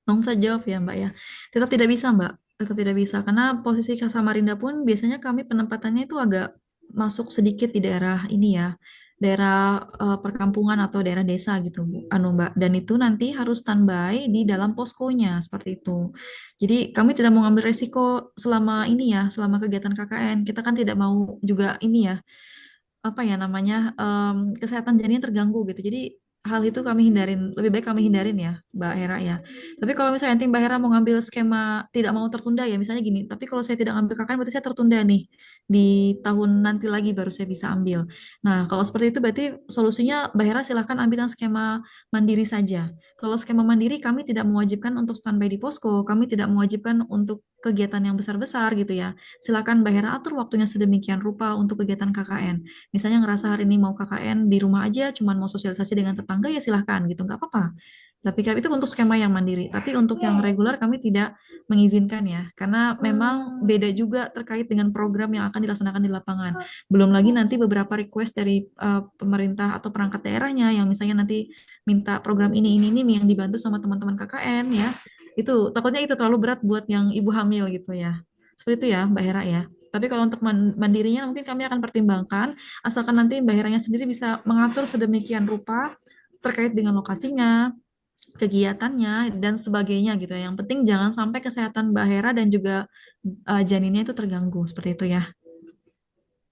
Speaker 1: Langsung saja jawab ya, Mbak ya. Tetap tidak bisa, Mbak. Tetap tidak bisa karena posisi Samarinda pun biasanya kami penempatannya itu agak masuk sedikit di daerah ini ya. Daerah perkampungan atau daerah desa gitu, Bu. Anu, Mbak. Dan itu nanti harus standby di dalam poskonya seperti itu. Jadi kami tidak mau ngambil resiko selama ini ya, selama kegiatan KKN. Kita kan tidak mau juga ini ya apa ya namanya kesehatan janin terganggu gitu. Jadi hal itu kami hindarin, lebih baik kami hindarin ya, Mbak Hera ya. Tapi kalau misalnya nanti Mbak Hera mau ngambil skema tidak mau tertunda ya, misalnya gini, tapi kalau saya tidak ngambil KKN berarti saya tertunda nih di tahun nanti lagi baru saya bisa ambil. Nah, kalau seperti itu berarti solusinya Mbak Hera silahkan ambil yang skema mandiri saja. Kalau skema mandiri kami tidak mewajibkan untuk standby di posko, kami tidak mewajibkan untuk kegiatan yang besar-besar gitu ya. Silakan Mbak Hera atur waktunya sedemikian rupa untuk kegiatan KKN. Misalnya ngerasa hari ini mau KKN di rumah aja, cuman mau sosialisasi dengan tetangga ya silahkan gitu, nggak apa-apa. Tapi itu untuk skema yang mandiri. Tapi untuk yang reguler kami tidak mengizinkan ya, karena memang beda juga terkait dengan program yang akan dilaksanakan di lapangan. Belum lagi nanti beberapa request dari pemerintah atau perangkat daerahnya yang misalnya nanti minta program ini yang dibantu sama teman-teman KKN ya. Itu takutnya itu terlalu berat buat yang ibu hamil gitu ya. Seperti itu ya Mbak Hera ya. Tapi kalau untuk mandirinya mungkin kami akan pertimbangkan, asalkan nanti Mbak Heranya sendiri bisa mengatur sedemikian rupa terkait dengan lokasinya, kegiatannya, dan sebagainya gitu ya. Yang penting jangan sampai kesehatan Mbak Hera dan juga janinnya itu terganggu, seperti itu ya.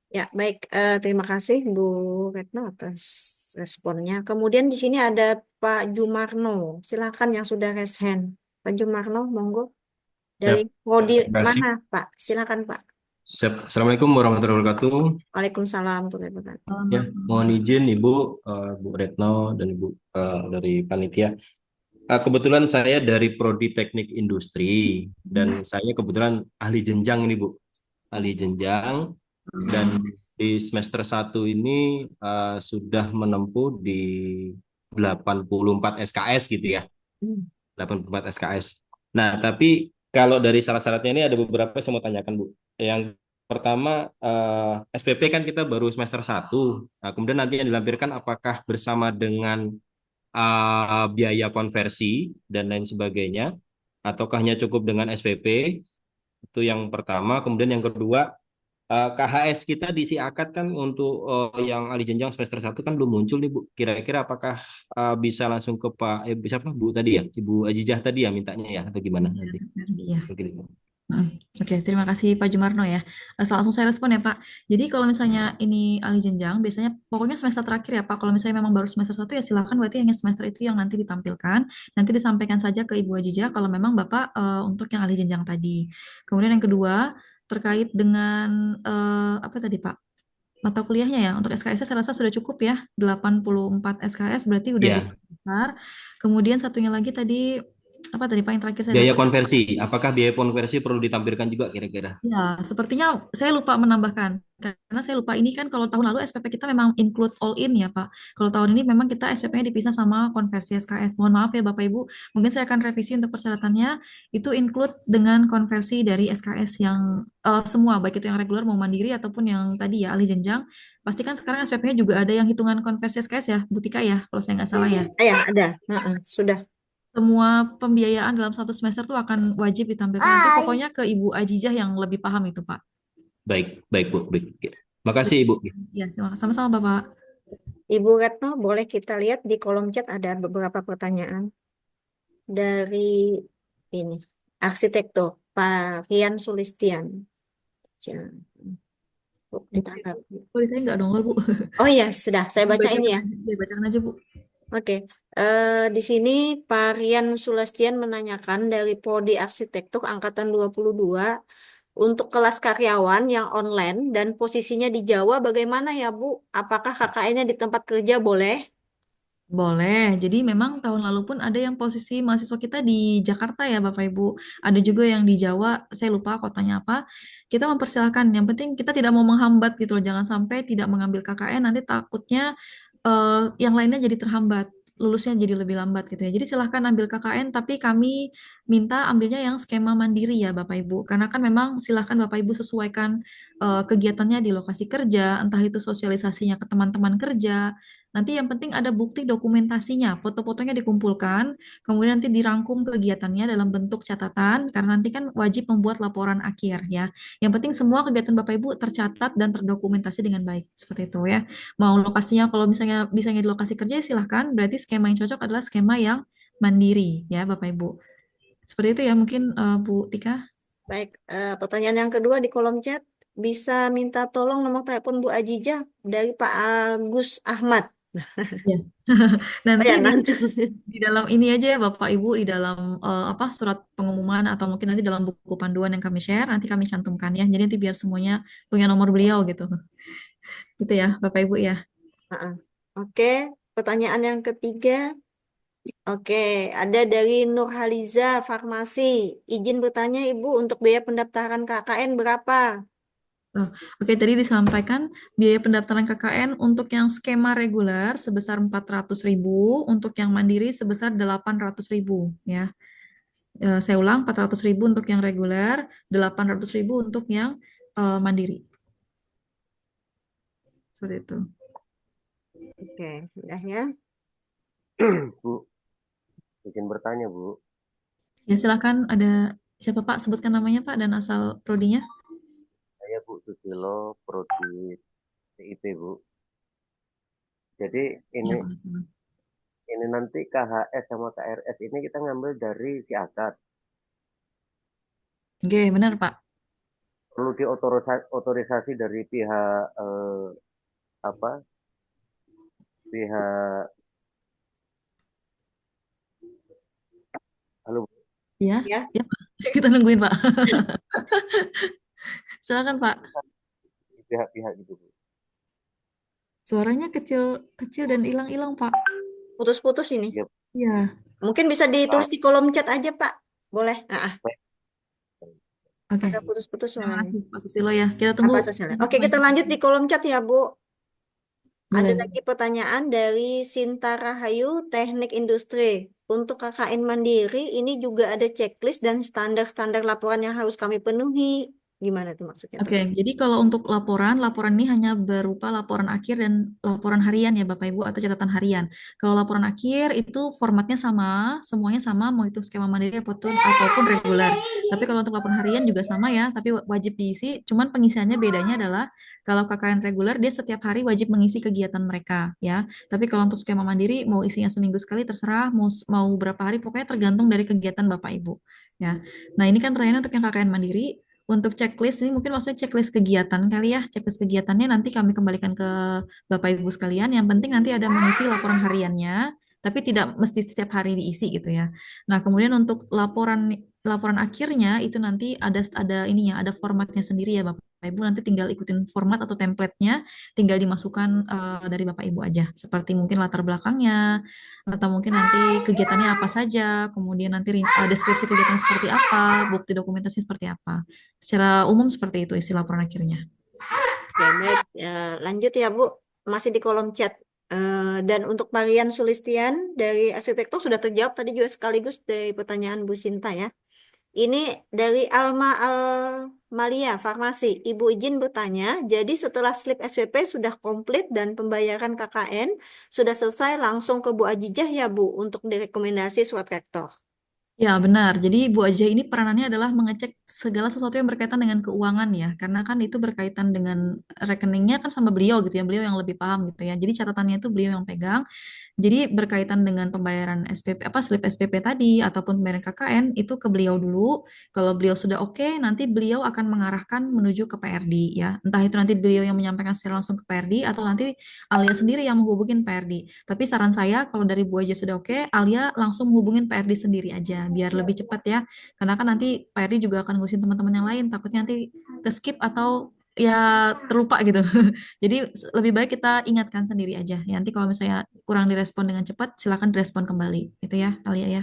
Speaker 3: Ya, baik. Terima kasih Bu Retno atas responnya. Kemudian di sini ada Pak Jumarno. Silakan yang sudah raise hand. Pak Jumarno, monggo.
Speaker 5: Ya,
Speaker 3: Dari prodi
Speaker 5: terima kasih.
Speaker 3: mana, Pak? Silakan, Pak.
Speaker 5: Assalamualaikum warahmatullahi wabarakatuh.
Speaker 3: Waalaikumsalam warahmatullahi wabarakatuh.
Speaker 5: Ya, mohon izin Ibu, Bu Retno dan Ibu dari panitia. Kebetulan saya dari Prodi Teknik Industri dan saya kebetulan ahli jenjang ini Bu, ahli jenjang dan di semester 1 ini sudah menempuh di 84 SKS gitu ya.
Speaker 3: Hmm.
Speaker 5: 84 SKS. Nah, tapi kalau dari syarat-syaratnya ini ada beberapa yang saya mau tanyakan, Bu. Yang pertama, SPP kan kita baru semester 1. Nah, kemudian nanti yang dilampirkan apakah bersama dengan biaya konversi dan lain sebagainya, ataukah hanya cukup dengan SPP? Itu yang pertama. Kemudian yang kedua, KHS kita diisi akad kan untuk yang ahli jenjang semester 1 kan belum muncul nih Bu. Kira-kira apakah bisa langsung ke bisa apa Bu tadi ya? Ibu Ajijah tadi ya mintanya ya atau gimana nanti?
Speaker 1: Iya.
Speaker 5: Begitu.
Speaker 1: Oke, terima kasih Pak Jumarno ya. Langsung saya respon ya Pak. Jadi kalau misalnya ini ahli jenjang, biasanya pokoknya semester terakhir ya Pak. Kalau misalnya memang baru semester 1 ya silakan berarti hanya semester itu yang nanti ditampilkan. Nanti disampaikan saja ke Ibu Ajijah kalau memang Bapak untuk yang ahli jenjang tadi. Kemudian yang kedua, terkait dengan apa tadi Pak? Mata kuliahnya ya. Untuk SKS saya rasa sudah cukup ya. 84 SKS berarti udah
Speaker 5: Ya,
Speaker 1: bisa besar. Kemudian satunya lagi tadi apa tadi Pak yang terakhir saya
Speaker 5: biaya
Speaker 1: lupa.
Speaker 5: konversi. Apakah biaya konversi perlu ditampilkan juga kira-kira?
Speaker 1: Ya, sepertinya saya lupa menambahkan. Karena saya lupa ini kan kalau tahun lalu SPP kita memang include all in ya Pak. Kalau tahun ini memang kita SPP-nya dipisah sama konversi SKS. Mohon maaf ya Bapak Ibu. Mungkin saya akan revisi untuk persyaratannya. Itu include dengan konversi dari SKS yang semua, baik itu yang reguler mau mandiri ataupun yang tadi ya ahli jenjang. Pastikan sekarang SPP-nya juga ada yang hitungan konversi SKS ya, Bu Tika ya, kalau saya nggak salah ya.
Speaker 3: Ya, ada. Sudah.
Speaker 1: Semua pembiayaan dalam satu semester tuh akan wajib ditampilkan. Nanti pokoknya ke Ibu Ajijah yang lebih paham itu Pak.
Speaker 5: Baik, baik Bu. Baik. Makasih Ibu.
Speaker 1: Ya, sama-sama Bapak.
Speaker 3: Ibu Retno, boleh kita lihat di kolom chat ada beberapa pertanyaan dari ini arsitektur Pak Rian Sulistian. Jangan. Ditangkap.
Speaker 1: Oh, saya nggak dongol, Bu.
Speaker 3: Oh ya, sudah. Saya bacain ya.
Speaker 1: Ya, bacakan aja, Bu.
Speaker 3: Oke. Di sini Pak Rian Sulastian menanyakan dari Prodi Arsitektur Angkatan 22 untuk kelas karyawan yang online dan posisinya di Jawa bagaimana ya Bu? Apakah KKN-nya di tempat kerja boleh?
Speaker 1: Boleh. Jadi memang tahun lalu pun ada yang posisi mahasiswa kita di Jakarta ya, Bapak Ibu. Ada juga yang di Jawa, saya lupa kotanya apa. Kita mempersilahkan. Yang penting kita tidak mau menghambat gitu loh. Jangan sampai tidak mengambil KKN, nanti takutnya yang lainnya jadi terhambat. Lulusnya jadi lebih lambat gitu ya. Jadi silahkan ambil KKN, tapi kami minta ambilnya yang skema mandiri ya Bapak Ibu. Karena kan memang silahkan Bapak Ibu sesuaikan kegiatannya di lokasi kerja, entah itu sosialisasinya ke teman-teman kerja. Nanti yang penting ada bukti dokumentasinya, foto-fotonya dikumpulkan, kemudian nanti dirangkum kegiatannya dalam bentuk catatan, karena nanti kan wajib membuat laporan akhir ya. Yang penting semua kegiatan Bapak Ibu tercatat dan terdokumentasi dengan baik, seperti itu ya. Mau lokasinya, kalau misalnya di lokasi kerja silahkan, berarti skema yang cocok adalah skema yang mandiri ya Bapak Ibu. Seperti itu ya mungkin Bu Tika.
Speaker 3: Baik, pertanyaan yang kedua di kolom chat. Bisa minta tolong nomor telepon Bu Ajijah dari Pak Agus Ahmad.
Speaker 1: Ya. Nanti
Speaker 3: Ya, nanti.
Speaker 1: di dalam ini aja ya Bapak Ibu, di dalam apa surat pengumuman atau mungkin nanti dalam buku panduan yang kami share, nanti kami cantumkan ya. Jadi nanti biar semuanya punya nomor beliau gitu. Gitu ya Bapak Ibu ya.
Speaker 3: Oke, pertanyaan yang ketiga. Oke, ada dari Nurhaliza Farmasi. Izin bertanya Ibu, untuk biaya pendaftaran KKN berapa?
Speaker 1: Oke, tadi disampaikan biaya pendaftaran KKN untuk yang skema reguler sebesar 400.000, untuk yang mandiri sebesar 800.000 ya. Saya ulang 400.000 untuk yang reguler, 800.000 untuk yang mandiri. Seperti itu.
Speaker 3: Oke, udah ya.
Speaker 6: Bu, izin bertanya, Bu.
Speaker 1: Ya, silakan ada siapa Pak? Sebutkan namanya Pak dan asal prodinya.
Speaker 6: Saya Bu Susilo, Prodi PIP, Bu. Jadi
Speaker 1: Ya,
Speaker 6: ini nanti KHS sama KRS ini kita ngambil dari si akad.
Speaker 1: Oke, benar Pak.
Speaker 6: Perlu diotorisasi dari pihak pihak halo Bu.
Speaker 1: Ya,
Speaker 3: Ya.
Speaker 1: ya Pak. Kita nungguin Pak. Silakan Pak.
Speaker 6: di pihak-pihak gitu Bu.
Speaker 1: Suaranya kecil dan hilang-hilang Pak.
Speaker 3: Putus-putus ini.
Speaker 6: Iya,
Speaker 1: Iya.
Speaker 3: Mungkin bisa ditulis
Speaker 6: Pak.
Speaker 3: di kolom chat aja, Pak. Boleh.
Speaker 6: Baik.
Speaker 1: Oke.
Speaker 3: Agak putus-putus
Speaker 1: Terima
Speaker 3: suaranya.
Speaker 1: kasih Pak Susilo ya. Kita tunggu
Speaker 3: Apa sosialnya?
Speaker 1: untuk
Speaker 3: Oke, kita lanjut di
Speaker 1: lanjutnya.
Speaker 3: kolom chat ya, Bu. Ada
Speaker 1: Boleh.
Speaker 3: lagi pertanyaan dari Sinta Rahayu, Teknik Industri. Untuk KKN Mandiri, ini juga ada checklist dan standar-standar laporan yang harus kami penuhi. Gimana tuh maksudnya tuh?
Speaker 1: Oke, jadi kalau untuk laporan ini hanya berupa laporan akhir dan laporan harian ya Bapak Ibu atau catatan harian. Kalau laporan akhir itu formatnya sama, semuanya sama, mau itu skema mandiri ataupun reguler. Tapi kalau untuk laporan harian juga sama ya, tapi wajib diisi. Cuman pengisiannya bedanya adalah kalau KKN reguler dia setiap hari wajib mengisi kegiatan mereka ya. Tapi kalau untuk skema mandiri mau isinya seminggu sekali terserah, mau berapa hari pokoknya tergantung dari kegiatan Bapak Ibu ya. Nah ini kan pertanyaan untuk yang KKN mandiri. Untuk checklist ini mungkin maksudnya checklist kegiatan kali ya. Checklist kegiatannya nanti kami kembalikan ke Bapak Ibu sekalian. Yang penting nanti ada mengisi laporan hariannya, tapi tidak mesti setiap hari diisi gitu ya. Nah, kemudian untuk laporan laporan akhirnya itu nanti ada ininya, ada formatnya sendiri ya Bapak Ibu. Nanti tinggal ikutin format atau template-nya, tinggal dimasukkan dari Bapak Ibu aja. Seperti mungkin latar belakangnya, atau mungkin nanti kegiatannya apa saja, kemudian nanti deskripsi kegiatan seperti apa, bukti dokumentasi seperti apa. Secara umum seperti itu isi laporan akhirnya.
Speaker 3: Oke, baik. Lanjut ya, Bu. Masih di kolom chat. Dan untuk Marian Sulistian dari arsitektur sudah terjawab tadi juga sekaligus dari pertanyaan Bu Sinta ya. Ini dari Alma Almalia, Farmasi. Ibu izin bertanya, jadi setelah slip SPP sudah komplit dan pembayaran KKN sudah selesai langsung ke Bu Ajijah ya Bu untuk direkomendasi surat rektor.
Speaker 1: Ya, benar. Jadi Bu Aja ini peranannya adalah mengecek segala sesuatu yang berkaitan dengan keuangan ya. Karena kan itu berkaitan dengan rekeningnya kan sama beliau gitu ya. Beliau yang lebih paham gitu ya. Jadi catatannya itu beliau yang pegang. Jadi berkaitan dengan pembayaran SPP slip SPP tadi ataupun pembayaran KKN itu ke beliau dulu. Kalau beliau sudah oke, nanti beliau akan mengarahkan menuju ke PRD ya. Entah itu nanti beliau yang menyampaikan secara langsung ke PRD atau nanti Alia sendiri yang menghubungin PRD. Tapi saran saya kalau dari Bu aja sudah oke, Alia langsung menghubungin PRD sendiri aja biar lebih cepat ya. Karena kan nanti PRD juga akan ngurusin teman-teman yang lain. Takutnya nanti ke skip atau ya terlupa gitu. Jadi lebih baik kita ingatkan sendiri aja. Ya, nanti kalau misalnya kurang direspon dengan cepat, silakan direspon kembali. Itu ya, Alia ya.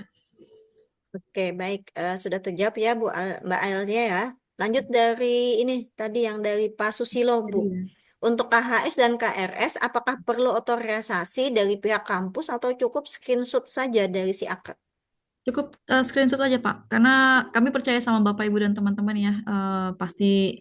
Speaker 3: Oke, baik. Sudah terjawab ya Mbak Ailnya ya. Lanjut dari ini tadi yang dari Pak Susilo, Bu. Untuk KHS dan KRS, apakah perlu otorisasi dari pihak kampus atau cukup screenshot saja dari si akad?
Speaker 1: Cukup screenshot aja Pak, karena kami percaya sama Bapak Ibu dan teman-teman ya, pasti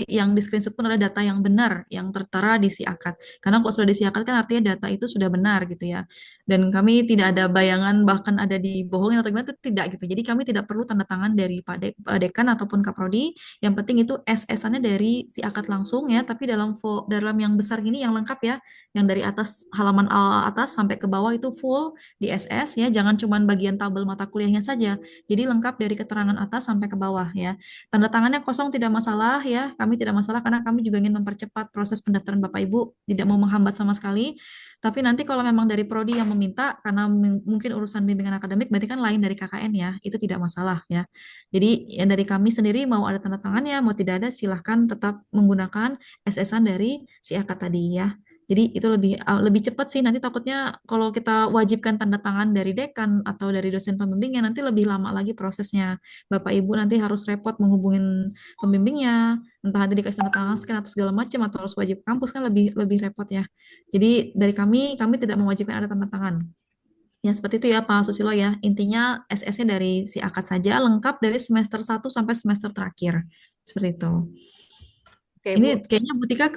Speaker 1: yang di screenshot pun adalah data yang benar yang tertera di si akad. Karena kalau sudah di si akad kan artinya data itu sudah benar gitu ya. Dan kami tidak ada bayangan bahkan ada dibohongin atau gimana itu tidak gitu. Jadi kami tidak perlu tanda tangan dari Pak Dekan ataupun Kaprodi. Yang penting itu SS-annya dari si akad langsung ya, tapi dalam yang besar gini yang lengkap ya, yang dari atas halaman atas sampai ke bawah itu full di SS ya, jangan cuma bagian tabel mata kuliahnya saja. Jadi lengkap dari keterangan atas sampai ke bawah ya. Tanda tangannya kosong tidak masalah ya, kami tidak masalah karena kami juga ingin mempercepat proses pendaftaran Bapak Ibu, tidak mau menghambat sama sekali. Tapi nanti kalau memang dari prodi yang meminta karena mungkin urusan bimbingan akademik berarti kan lain dari KKN ya, itu tidak masalah ya. Jadi yang dari kami sendiri mau ada tanda tangannya, mau tidak ada silahkan tetap menggunakan SS-an dari si akad tadi ya. Jadi itu lebih cepat sih. Nanti takutnya kalau kita wajibkan tanda tangan dari dekan atau dari dosen pembimbingnya nanti lebih lama lagi prosesnya. Bapak Ibu nanti harus repot menghubungin pembimbingnya, entah nanti dikasih tanda tangan scan atau segala macam atau harus wajib kampus kan lebih lebih repot ya. Jadi dari kami tidak mewajibkan ada tanda tangan. Ya seperti itu ya Pak Susilo ya. Intinya SS-nya dari si akad saja lengkap dari semester 1 sampai semester terakhir. Seperti itu.
Speaker 3: Oke,
Speaker 1: Ini
Speaker 3: Bu.
Speaker 1: kayaknya Butika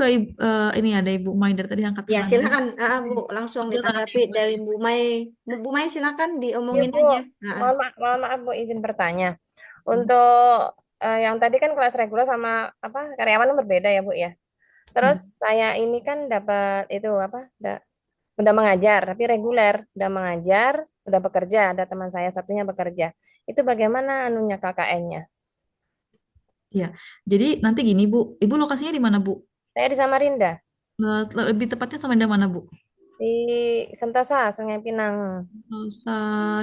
Speaker 1: ini ada Ibu Maider tadi angkat
Speaker 3: Ya,
Speaker 1: tangan.
Speaker 3: silakan, Bu, langsung
Speaker 1: Silakan
Speaker 3: ditanggapi
Speaker 1: Ibu.
Speaker 3: dari Bu Mai. Bu Mai, silakan
Speaker 7: Ya
Speaker 3: diomongin
Speaker 7: Bu,
Speaker 3: aja.
Speaker 7: mohon maaf Bu, izin bertanya. Untuk yang tadi kan kelas reguler sama apa karyawan kan berbeda ya Bu ya. Terus saya ini kan dapat itu apa, udah mengajar, tapi reguler, udah mengajar, udah bekerja. Ada teman saya satunya bekerja. Itu bagaimana anunya KKN-nya?
Speaker 1: Ya, jadi nanti gini Bu, Ibu lokasinya di mana Bu?
Speaker 7: Saya di Samarinda,
Speaker 1: Lebih tepatnya sama di mana Bu?
Speaker 7: Di Sentosa, Sungai Pinang.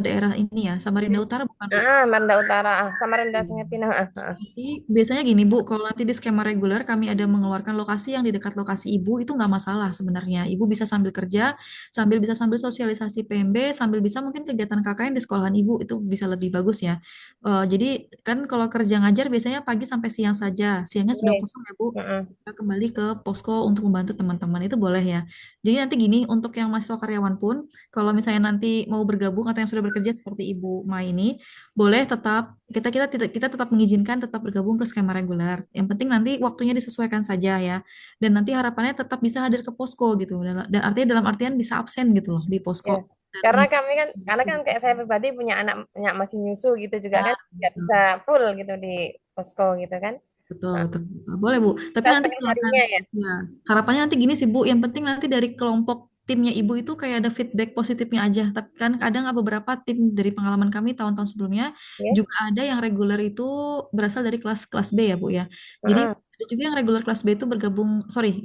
Speaker 1: Daerah ini ya, Samarinda Utara bukan Bu?
Speaker 7: Marunda Utara, Samarinda Sungai Pinang.
Speaker 1: Jadi biasanya gini Bu, kalau nanti di skema reguler kami ada mengeluarkan lokasi yang di dekat lokasi Ibu itu nggak masalah sebenarnya. Ibu bisa sambil kerja, bisa sambil sosialisasi PMB, sambil bisa mungkin kegiatan KKN di sekolahan Ibu itu bisa lebih bagus ya. Jadi kan kalau kerja ngajar biasanya pagi sampai siang saja, siangnya sudah
Speaker 7: Oke.
Speaker 1: kosong ya Bu.
Speaker 7: Heeh.
Speaker 1: Kita kembali ke posko untuk membantu teman-teman itu boleh ya. Jadi nanti gini untuk yang mahasiswa karyawan pun, kalau misalnya nanti mau bergabung atau yang sudah bekerja seperti Ibu Mai ini, boleh tetap kita tetap mengizinkan tetap bergabung ke skema reguler. Yang penting nanti waktunya disesuaikan saja ya. Dan nanti harapannya tetap bisa hadir ke posko gitu. Dan artinya dalam artian bisa absen gitu loh di
Speaker 7: Ya.
Speaker 1: posko. Dan
Speaker 7: Karena
Speaker 1: untuk
Speaker 7: kami kan, karena kan kayak saya pribadi punya anak masih nyusu gitu juga
Speaker 1: ya,
Speaker 7: kan, nggak bisa full gitu di posko gitu kan.
Speaker 1: betul,
Speaker 7: Nah,
Speaker 1: betul. Boleh, Bu. Tapi
Speaker 7: kita
Speaker 1: nanti
Speaker 7: setengah
Speaker 1: silakan.
Speaker 7: harinya ya.
Speaker 1: Ya, harapannya nanti gini sih, Bu. Yang penting nanti dari kelompok timnya Ibu itu kayak ada feedback positifnya aja. Tapi kan kadang beberapa tim dari pengalaman kami tahun-tahun sebelumnya
Speaker 7: Ya.
Speaker 1: juga ada yang reguler itu berasal dari kelas B ya, Bu ya. Jadi
Speaker 7: Heeh.
Speaker 1: ada juga yang reguler kelas B itu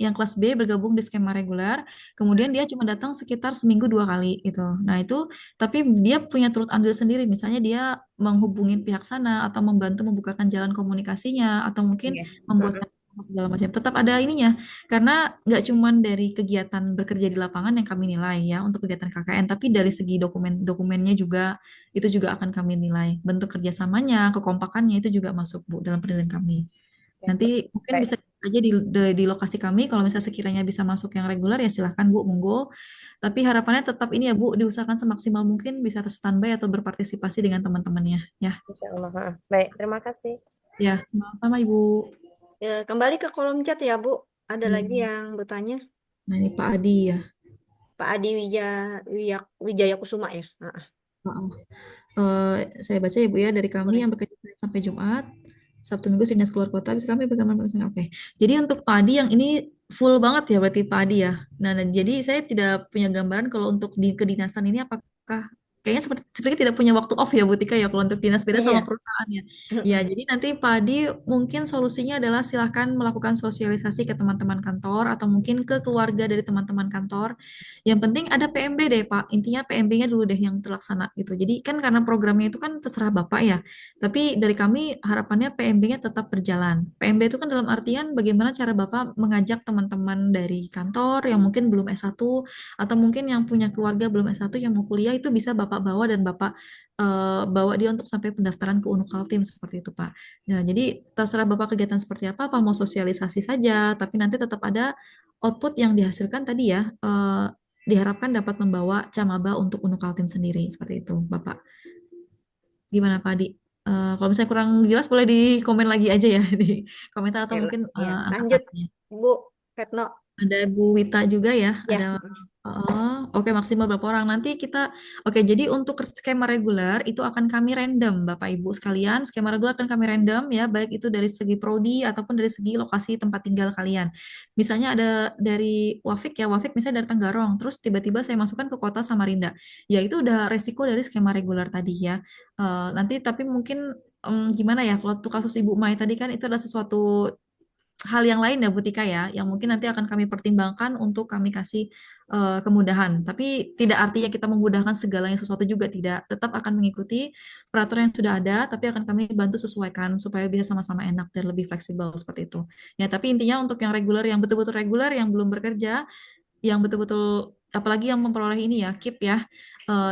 Speaker 1: yang kelas B bergabung di skema reguler, kemudian dia cuma datang sekitar seminggu 2 kali gitu. Nah itu, tapi dia punya turut andil sendiri, misalnya dia menghubungi pihak sana atau membantu membukakan jalan komunikasinya atau mungkin
Speaker 7: Iya.
Speaker 1: membuat
Speaker 7: Heeh.
Speaker 1: segala macam. Tetap ada ininya, karena nggak cuman dari kegiatan bekerja di lapangan yang kami nilai ya untuk kegiatan KKN, tapi dari segi dokumennya juga itu juga akan kami nilai. Bentuk kerjasamanya, kekompakannya itu juga masuk Bu dalam penilaian kami.
Speaker 7: Ya,
Speaker 1: Nanti mungkin
Speaker 7: baik.
Speaker 1: bisa aja di lokasi kami, kalau misalnya sekiranya bisa masuk yang reguler ya silahkan Bu, monggo. Tapi harapannya tetap ini ya Bu, diusahakan semaksimal mungkin bisa standby atau berpartisipasi dengan teman-temannya ya.
Speaker 7: Insya Allah. Heeh. Baik, terima kasih.
Speaker 1: Ya, sama-sama Ibu.
Speaker 3: Ya, kembali ke kolom chat ya, Bu. Ada
Speaker 1: Iya.
Speaker 3: lagi yang bertanya?
Speaker 1: Nah, ini Pak Adi ya.
Speaker 3: Pak Adi Wijaya Kusuma ya.
Speaker 1: Heeh. Saya baca ya Bu ya, dari kami
Speaker 3: Boleh.
Speaker 1: yang bekerja Senin sampai Jumat, Sabtu Minggu dinas keluar kota, bisa kami bagaimana bersama. Oke. Jadi untuk padi yang ini full banget ya berarti padi ya. Nah, jadi saya tidak punya gambaran kalau untuk di kedinasan ini apakah kayaknya seperti tidak punya waktu off ya Bu Tika ya kalau untuk dinas beda sama
Speaker 3: Iya.
Speaker 1: perusahaannya. Ya, jadi nanti padi mungkin solusinya adalah silahkan melakukan sosialisasi ke teman-teman kantor atau mungkin ke keluarga dari teman-teman kantor. Yang penting ada PMB deh Pak. Intinya PMB-nya dulu deh yang terlaksana gitu. Jadi kan karena programnya itu kan terserah Bapak ya. Tapi dari kami harapannya PMB-nya tetap berjalan. PMB itu kan dalam artian bagaimana cara Bapak mengajak teman-teman dari kantor yang mungkin belum S1 atau mungkin yang punya keluarga belum S1 yang mau kuliah itu bisa Bapak bawa dan Bapak bawa dia untuk sampai pendaftaran ke Unukaltim seperti itu Pak. Nah, jadi terserah Bapak kegiatan seperti apa mau sosialisasi saja, tapi nanti tetap ada output yang dihasilkan tadi ya, diharapkan dapat membawa camaba untuk Unukaltim sendiri seperti itu Bapak. Gimana Pak Adi? Kalau misalnya kurang jelas boleh di komen lagi aja ya di komentar atau
Speaker 3: Ya,
Speaker 1: mungkin
Speaker 3: ya.
Speaker 1: angkat
Speaker 3: Lanjut,
Speaker 1: tangannya.
Speaker 3: Bu Retno.
Speaker 1: Ada Bu Wita juga ya,
Speaker 3: Ya.
Speaker 1: ada oke maksimal berapa orang nanti kita oke jadi untuk skema reguler itu akan kami random Bapak Ibu sekalian, skema reguler akan kami random ya, baik itu dari segi prodi ataupun dari segi lokasi tempat tinggal kalian. Misalnya ada dari Wafik ya, Wafik misalnya dari Tenggarong, terus tiba-tiba saya masukkan ke kota Samarinda, ya itu udah resiko dari skema reguler tadi ya. Nanti tapi mungkin gimana ya kalau untuk kasus Ibu Mai tadi kan itu adalah sesuatu hal yang lain ya Bu Tika ya, yang mungkin nanti akan kami pertimbangkan untuk kami kasih kemudahan. Tapi tidak artinya kita memudahkan segalanya sesuatu juga tidak. Tetap akan mengikuti peraturan yang sudah ada, tapi akan kami bantu sesuaikan supaya bisa sama-sama enak dan lebih fleksibel seperti itu. Ya, tapi intinya untuk yang reguler, yang betul-betul reguler, yang belum bekerja, yang betul-betul apalagi yang memperoleh ini ya KIP ya,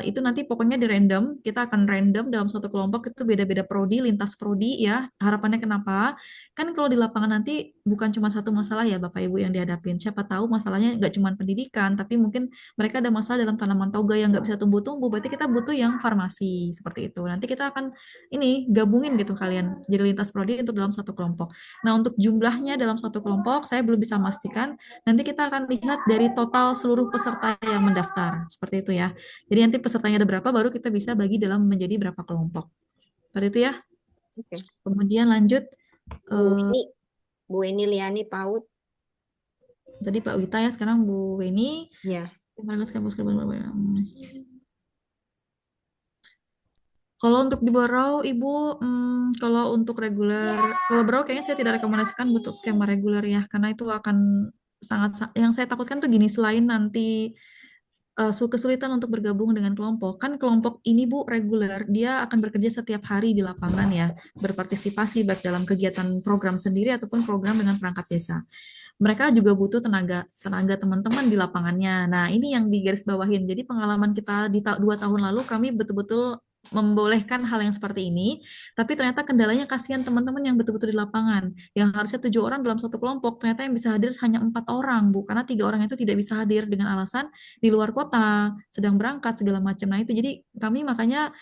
Speaker 1: itu nanti pokoknya di random, kita akan random dalam satu kelompok itu beda-beda prodi, lintas prodi ya. Harapannya kenapa? Kan kalau di lapangan nanti bukan cuma satu masalah ya Bapak Ibu yang dihadapin. Siapa tahu masalahnya nggak cuma pendidikan, tapi mungkin mereka ada masalah dalam tanaman toga yang nggak bisa tumbuh-tumbuh. Berarti kita butuh yang farmasi seperti itu. Nanti kita akan ini gabungin gitu kalian jadi lintas prodi untuk dalam satu kelompok. Nah untuk jumlahnya dalam satu kelompok saya belum bisa memastikan. Nanti kita akan lihat dari total seluruh peserta yang mendaftar seperti itu ya. Jadi nanti pesertanya ada berapa baru kita bisa bagi dalam menjadi berapa kelompok. Seperti itu ya.
Speaker 3: Oke.
Speaker 1: Kemudian lanjut
Speaker 3: Bu Weni Liani PAUD.
Speaker 1: tadi Pak Wita ya, sekarang Bu Weni.
Speaker 3: Ya.
Speaker 1: Kalau untuk di Borau, Ibu, kalau untuk reguler, kalau Borau kayaknya saya tidak rekomendasikan untuk skema reguler ya, karena itu akan yang saya takutkan tuh gini, selain nanti kesulitan untuk bergabung dengan kelompok. Kan kelompok ini Bu reguler, dia akan bekerja setiap hari di lapangan ya, berpartisipasi baik dalam kegiatan program sendiri ataupun program dengan perangkat desa. Mereka juga butuh tenaga tenaga teman-teman di lapangannya. Nah, ini yang digarisbawahin. Jadi pengalaman kita di 2 tahun lalu kami betul-betul membolehkan hal yang seperti ini, tapi ternyata kendalanya kasihan teman-teman yang betul-betul di lapangan, yang harusnya 7 orang dalam satu kelompok, ternyata yang bisa hadir hanya 4 orang, Bu, karena 3 orang itu tidak bisa hadir dengan alasan di luar kota, sedang berangkat segala macam. Nah itu jadi kami makanya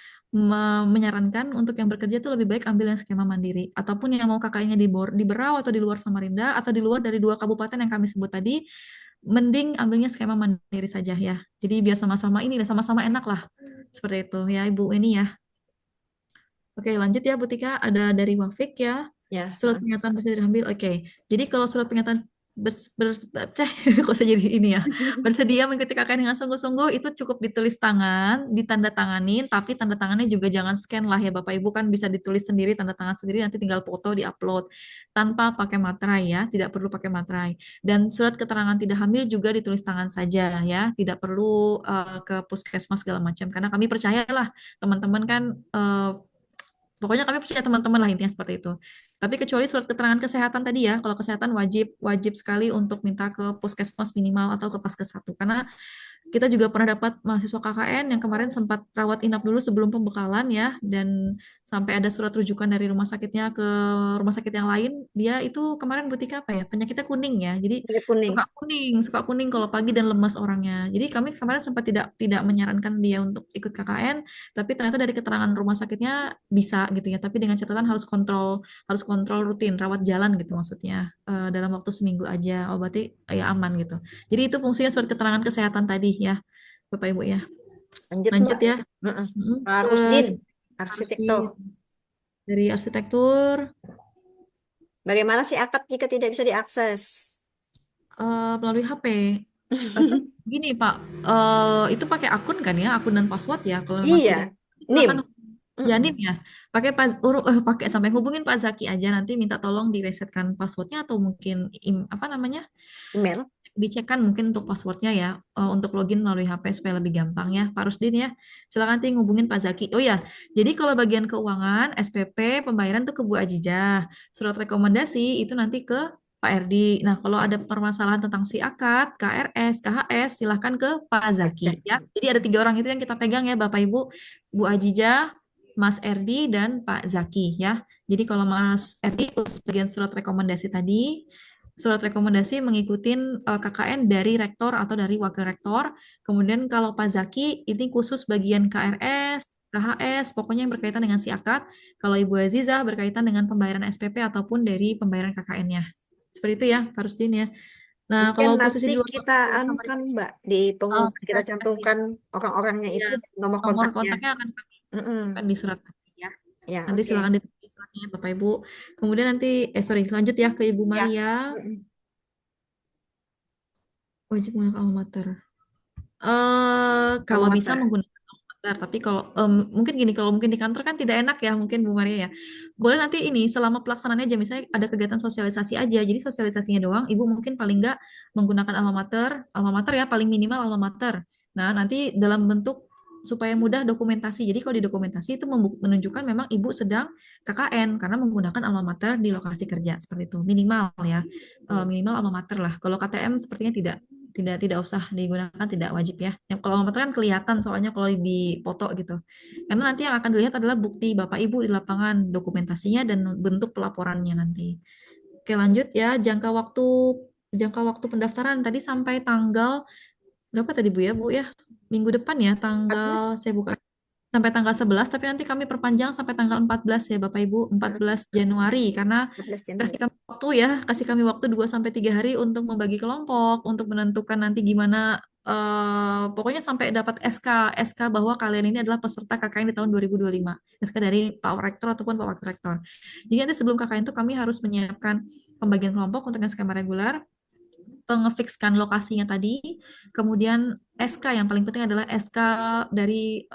Speaker 1: menyarankan untuk yang bekerja itu lebih baik ambil yang skema mandiri, ataupun yang mau KKN-nya di Berau atau di luar Samarinda atau di luar dari 2 kabupaten yang kami sebut tadi, mending ambilnya skema mandiri saja ya. Jadi biar sama-sama ini, sama-sama enak lah. Seperti itu ya Ibu ini ya. Oke, lanjut ya Bu Tika. Ada dari Wafik ya.
Speaker 3: Ya,
Speaker 1: Surat pernyataan bersedia diambil. Oke. Jadi kalau surat pernyataan kok saya jadi ini ya. Bersedia mengikuti KKN dengan sungguh-sungguh itu cukup ditulis tangan, ditanda tanganin, tapi tanda tangannya juga jangan scan lah ya Bapak Ibu, kan bisa ditulis sendiri, tanda tangan sendiri, nanti tinggal foto diupload tanpa pakai materai ya, tidak perlu pakai materai. Dan surat keterangan tidak hamil juga ditulis tangan saja ya, tidak perlu ke puskesmas segala macam, karena kami percayalah teman-teman kan pokoknya kami percaya teman-teman lah intinya seperti itu. Tapi kecuali surat keterangan kesehatan tadi ya, kalau kesehatan wajib sekali untuk minta ke puskesmas minimal atau ke Paskes 1. Karena kita juga pernah dapat mahasiswa KKN yang kemarin sempat rawat inap dulu sebelum pembekalan ya, dan sampai ada surat rujukan dari rumah sakitnya ke rumah sakit yang lain. Dia itu kemarin butika apa ya? Penyakitnya kuning ya. Jadi
Speaker 3: kulit kuning.
Speaker 1: suka kuning kalau pagi dan lemas orangnya. Jadi kami kemarin sempat tidak tidak menyarankan dia untuk ikut KKN, tapi ternyata dari keterangan rumah sakitnya bisa gitu ya. Tapi dengan catatan harus kontrol rutin, rawat jalan gitu maksudnya. Dalam waktu seminggu aja. Oh berarti ya aman gitu. Jadi itu fungsinya surat keterangan kesehatan tadi ya, Bapak Ibu ya.
Speaker 3: Lanjut
Speaker 1: Lanjut
Speaker 3: Mbak.
Speaker 1: ya.
Speaker 3: Heeh.
Speaker 1: Mm-mm.
Speaker 3: Pak
Speaker 1: Ke
Speaker 3: Rusdin,
Speaker 1: Rusdin.
Speaker 3: arsitektur.
Speaker 1: Dari arsitektur
Speaker 3: Bagaimana sih akad jika tidak bisa diakses?
Speaker 1: melalui HP. Gini Pak, itu pakai akun kan ya, akun dan password ya. Kalau memang
Speaker 3: Iya,
Speaker 1: tidak,
Speaker 3: NIM.
Speaker 1: silakan ya NIM ya. Pakai sampai hubungin Pak Zaki aja, nanti minta tolong diresetkan passwordnya atau mungkin apa namanya,
Speaker 3: Email.
Speaker 1: dicekkan mungkin untuk passwordnya ya, untuk login melalui HP supaya lebih gampang ya Pak Rusdin ya. Silakan nanti ngubungin Pak Zaki. Oh ya, jadi kalau bagian keuangan, SPP, pembayaran tuh ke Bu Ajijah. Surat rekomendasi itu nanti ke Pak Erdi. Nah, kalau ada permasalahan tentang si akad, KRS, KHS, silahkan ke Pak Zaki ya. Jadi ada 3 orang itu yang kita pegang ya Bapak Ibu, Bu Ajijah, Mas Erdi, dan Pak Zaki ya. Jadi kalau Mas Erdi khusus bagian surat rekomendasi tadi, surat rekomendasi mengikuti KKN dari rektor atau dari wakil rektor. Kemudian kalau Pak Zaki ini khusus bagian KRS, KHS, pokoknya yang berkaitan dengan si akad. Kalau Ibu Azizah berkaitan dengan pembayaran SPP ataupun dari pembayaran KKN-nya. Seperti itu ya, Pak Rusdin ya. Nah,
Speaker 3: Mungkin
Speaker 1: kalau posisi
Speaker 3: nanti
Speaker 1: di luar
Speaker 3: kita
Speaker 1: sama
Speaker 3: anukan Mbak di pengumuman kita
Speaker 1: bisa
Speaker 3: cantumkan orang-orangnya
Speaker 1: ya,
Speaker 3: itu dan nomor
Speaker 1: nomor
Speaker 3: kontaknya.
Speaker 1: kontaknya akan kami
Speaker 3: Mm-mm.
Speaker 1: kan di surat tadi ya.
Speaker 3: Ya,
Speaker 1: Nanti
Speaker 3: oke.
Speaker 1: silakan ditulis suratnya Bapak Ibu. Kemudian nanti sorry, lanjut ya ke Ibu
Speaker 3: Ya.
Speaker 1: Maria.
Speaker 3: Mm-mm.
Speaker 1: Wajib menggunakan alma mater. Kalau
Speaker 3: Alma
Speaker 1: bisa
Speaker 3: mater.
Speaker 1: menggunakan alma mater, tapi kalau mungkin gini, kalau mungkin di kantor kan tidak enak ya, mungkin Bu Maria ya. Boleh nanti ini selama pelaksanaannya aja, misalnya ada kegiatan sosialisasi aja, jadi sosialisasinya doang, Ibu mungkin paling nggak menggunakan alma mater ya, paling minimal alma mater. Nah, nanti dalam bentuk supaya mudah dokumentasi. Jadi kalau di dokumentasi itu menunjukkan memang Ibu sedang KKN karena menggunakan alma mater di lokasi kerja seperti itu. Minimal ya. Minimal alma mater lah. Kalau KTM sepertinya tidak usah digunakan, tidak wajib ya. Yang kalau alma mater kan kelihatan soalnya kalau di foto gitu. Karena nanti yang akan dilihat adalah bukti Bapak Ibu di lapangan, dokumentasinya dan bentuk pelaporannya nanti. Oke, lanjut ya. Jangka waktu pendaftaran tadi sampai tanggal berapa tadi Bu ya, Bu ya? Minggu depan ya,
Speaker 3: 14.
Speaker 1: saya buka sampai tanggal 11, tapi nanti kami perpanjang sampai tanggal 14 ya Bapak Ibu, 14 Januari karena
Speaker 3: 14 Januari.
Speaker 1: kasih kami waktu ya, kasih kami waktu 2 sampai 3 hari untuk membagi kelompok, untuk menentukan nanti gimana pokoknya sampai dapat SK bahwa kalian ini adalah peserta KKN di tahun 2025. SK dari Pak Rektor ataupun Pak Wakil Rektor. Jadi nanti sebelum KKN itu kami harus menyiapkan pembagian kelompok untuk yang skema reguler, pengefikskan lokasinya tadi, kemudian SK yang paling penting adalah SK dari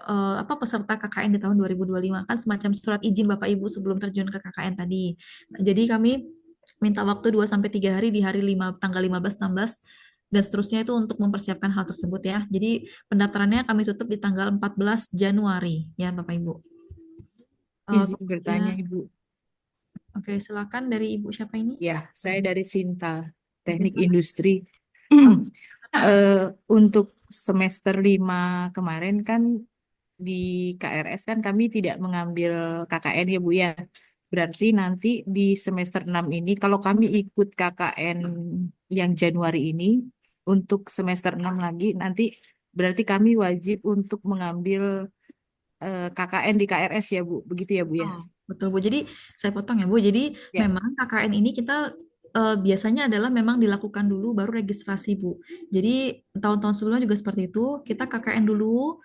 Speaker 1: peserta KKN di tahun 2025, kan semacam surat izin Bapak Ibu sebelum terjun ke KKN tadi. Jadi kami minta waktu 2 sampai 3 hari di hari tanggal 15, 16 dan seterusnya itu untuk mempersiapkan hal tersebut ya. Jadi pendaftarannya kami tutup di tanggal 14 Januari ya Bapak Ibu.
Speaker 8: Izin bertanya,
Speaker 1: Kemudian,
Speaker 8: Ibu.
Speaker 1: oke, silakan dari Ibu siapa ini?
Speaker 8: Ya, saya dari Sinta,
Speaker 1: Oke,
Speaker 8: Teknik
Speaker 1: silakan.
Speaker 8: Industri. Untuk semester 5 kemarin kan di KRS kan kami tidak mengambil KKN ya Bu ya. Berarti nanti di semester 6 ini kalau kami ikut KKN yang Januari ini untuk semester 6 lagi nanti berarti kami wajib untuk mengambil KKN di KRS ya Bu. Begitu ya Bu ya.
Speaker 1: Oh, betul Bu. Jadi saya potong ya Bu. Jadi
Speaker 8: Ya.
Speaker 1: memang KKN ini kita biasanya adalah memang dilakukan dulu baru registrasi Bu. Jadi tahun-tahun sebelumnya juga seperti itu. Kita KKN dulu,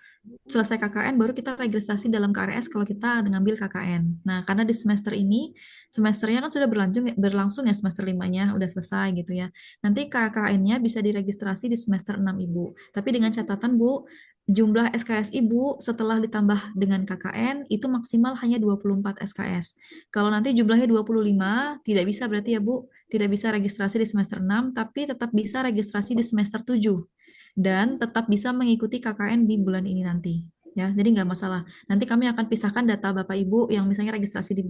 Speaker 1: selesai KKN baru kita registrasi dalam KRS kalau kita ngambil KKN. Nah, karena di semester ini semesternya kan sudah berlangsung ya semester limanya udah selesai gitu ya. Nanti KKN-nya bisa diregistrasi di semester 6 Ibu. Tapi dengan catatan Bu, jumlah SKS Ibu setelah ditambah dengan KKN itu maksimal hanya 24 SKS. Kalau nanti jumlahnya 25, tidak bisa berarti ya Bu, tidak bisa registrasi di semester 6, tapi tetap bisa registrasi di semester 7. Dan tetap bisa mengikuti KKN di bulan ini nanti. Ya, jadi nggak masalah. Nanti kami akan pisahkan data Bapak Ibu yang misalnya registrasi di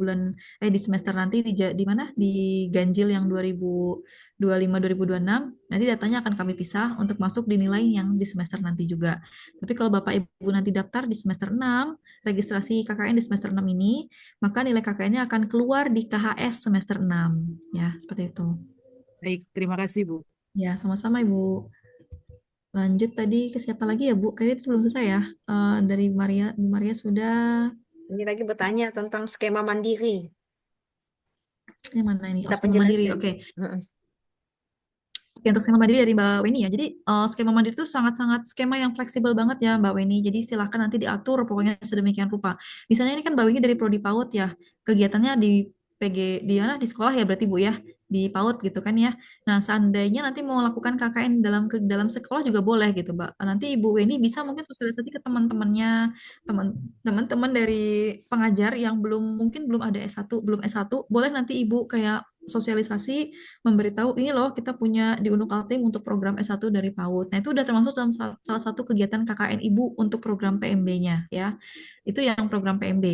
Speaker 1: semester nanti di mana? Di ganjil yang 2025-2026. Nanti datanya akan kami pisah untuk masuk di nilai yang di semester nanti juga. Tapi kalau Bapak Ibu nanti daftar di semester 6, registrasi KKN di semester 6 ini, maka nilai KKN-nya akan keluar di KHS semester 6. Ya, seperti itu.
Speaker 8: Baik, terima kasih Bu.
Speaker 1: Ya, sama-sama Ibu. Lanjut tadi ke siapa lagi ya Bu? Kayaknya itu belum selesai ya. Dari Maria, Bu Maria sudah.
Speaker 3: Ini lagi bertanya tentang skema mandiri.
Speaker 1: Yang mana ini? Oh,
Speaker 3: Minta
Speaker 1: skema mandiri.
Speaker 3: penjelasan.
Speaker 1: Oke.
Speaker 3: Heeh.
Speaker 1: Oke, untuk skema mandiri dari Mbak Weni ya. Jadi skema mandiri itu sangat-sangat skema yang fleksibel banget ya Mbak Weni. Jadi silahkan nanti diatur pokoknya sedemikian rupa. Misalnya ini kan Mbak Weni dari Prodi PAUD ya. Kegiatannya di PG di mana? Di sekolah ya berarti Bu ya. Di PAUD gitu kan ya. Nah, seandainya nanti mau melakukan KKN dalam sekolah juga boleh gitu, Mbak. Nanti Ibu Weni bisa mungkin sosialisasi ke teman-temannya, teman-teman dari pengajar yang mungkin belum ada S1, belum S1, boleh nanti Ibu kayak sosialisasi memberitahu ini loh kita punya di Unukaltim untuk program S1 dari PAUD. Nah, itu udah termasuk dalam salah satu kegiatan KKN Ibu untuk program PMB-nya ya. Itu yang program PMB.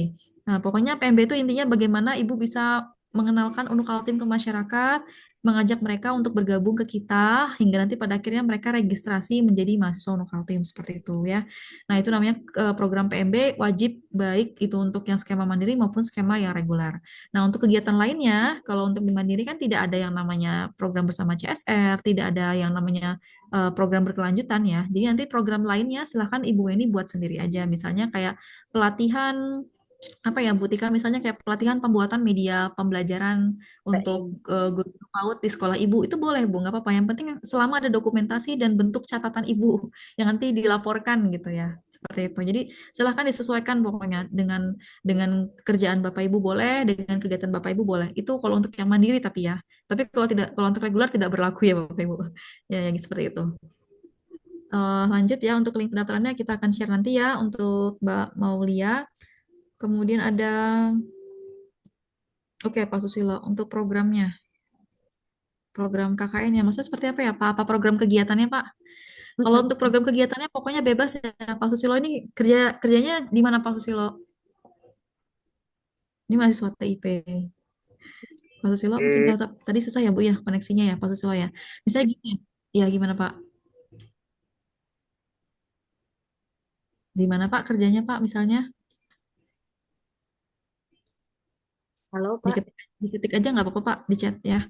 Speaker 1: Nah, pokoknya PMB itu intinya bagaimana Ibu bisa mengenalkan Unukaltim ke masyarakat, mengajak mereka untuk bergabung ke kita hingga nanti pada akhirnya mereka registrasi menjadi mahasiswa Unukaltim seperti itu ya. Nah, itu namanya program PMB wajib baik itu untuk yang skema mandiri maupun skema yang reguler. Nah, untuk kegiatan lainnya, kalau untuk di Mandiri kan tidak ada yang namanya program bersama CSR, tidak ada yang namanya program berkelanjutan ya. Jadi nanti program lainnya silahkan Ibu Weni buat sendiri aja. Misalnya kayak pelatihan apa ya Bu Tika, misalnya kayak pelatihan pembuatan media pembelajaran untuk guru PAUD di sekolah Ibu itu boleh Bu, nggak apa-apa. Yang penting selama ada dokumentasi dan bentuk catatan Ibu yang nanti dilaporkan gitu ya, seperti itu. Jadi silahkan disesuaikan pokoknya dengan kerjaan Bapak Ibu boleh, dengan kegiatan Bapak Ibu boleh. Itu kalau untuk yang mandiri tapi ya. Tapi kalau untuk reguler tidak berlaku ya Bapak Ibu. Ya, yang seperti itu. Lanjut ya untuk link pendaftarannya kita akan share nanti ya untuk Mbak Maulia. Kemudian ada, oke Pak Susilo, untuk programnya. Program KKN ya, maksudnya seperti apa ya Pak? Apa program kegiatannya Pak? Kalau untuk program kegiatannya pokoknya bebas ya Pak Susilo, ini kerjanya di mana Pak Susilo? Ini mahasiswa TIP. Pak Susilo mungkin tadi susah ya Bu ya koneksinya ya Pak Susilo ya. Misalnya gini, ya gimana Pak? Di mana Pak kerjanya Pak misalnya?
Speaker 3: Halo Pak.
Speaker 1: Diketik aja nggak apa-apa Pak di chat ya.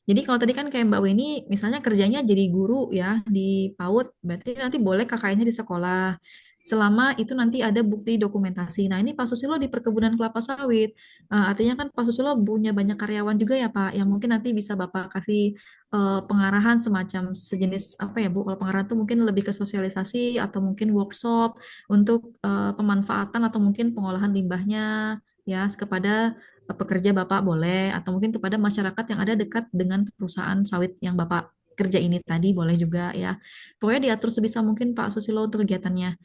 Speaker 1: Jadi kalau tadi kan kayak Mbak Weni, misalnya kerjanya jadi guru ya di PAUD, berarti nanti boleh KKN-nya di sekolah. Selama itu nanti ada bukti dokumentasi. Nah ini Pak Susilo di perkebunan kelapa sawit. Artinya kan Pak Susilo punya banyak karyawan juga ya Pak, yang mungkin nanti bisa Bapak kasih pengarahan semacam sejenis apa ya Bu, kalau pengarahan itu mungkin lebih ke sosialisasi atau mungkin workshop untuk pemanfaatan atau mungkin pengolahan limbahnya ya kepada pekerja Bapak boleh, atau mungkin kepada masyarakat yang ada dekat dengan perusahaan sawit yang Bapak kerja ini tadi boleh juga ya. Pokoknya diatur sebisa mungkin Pak Susilo untuk kegiatannya.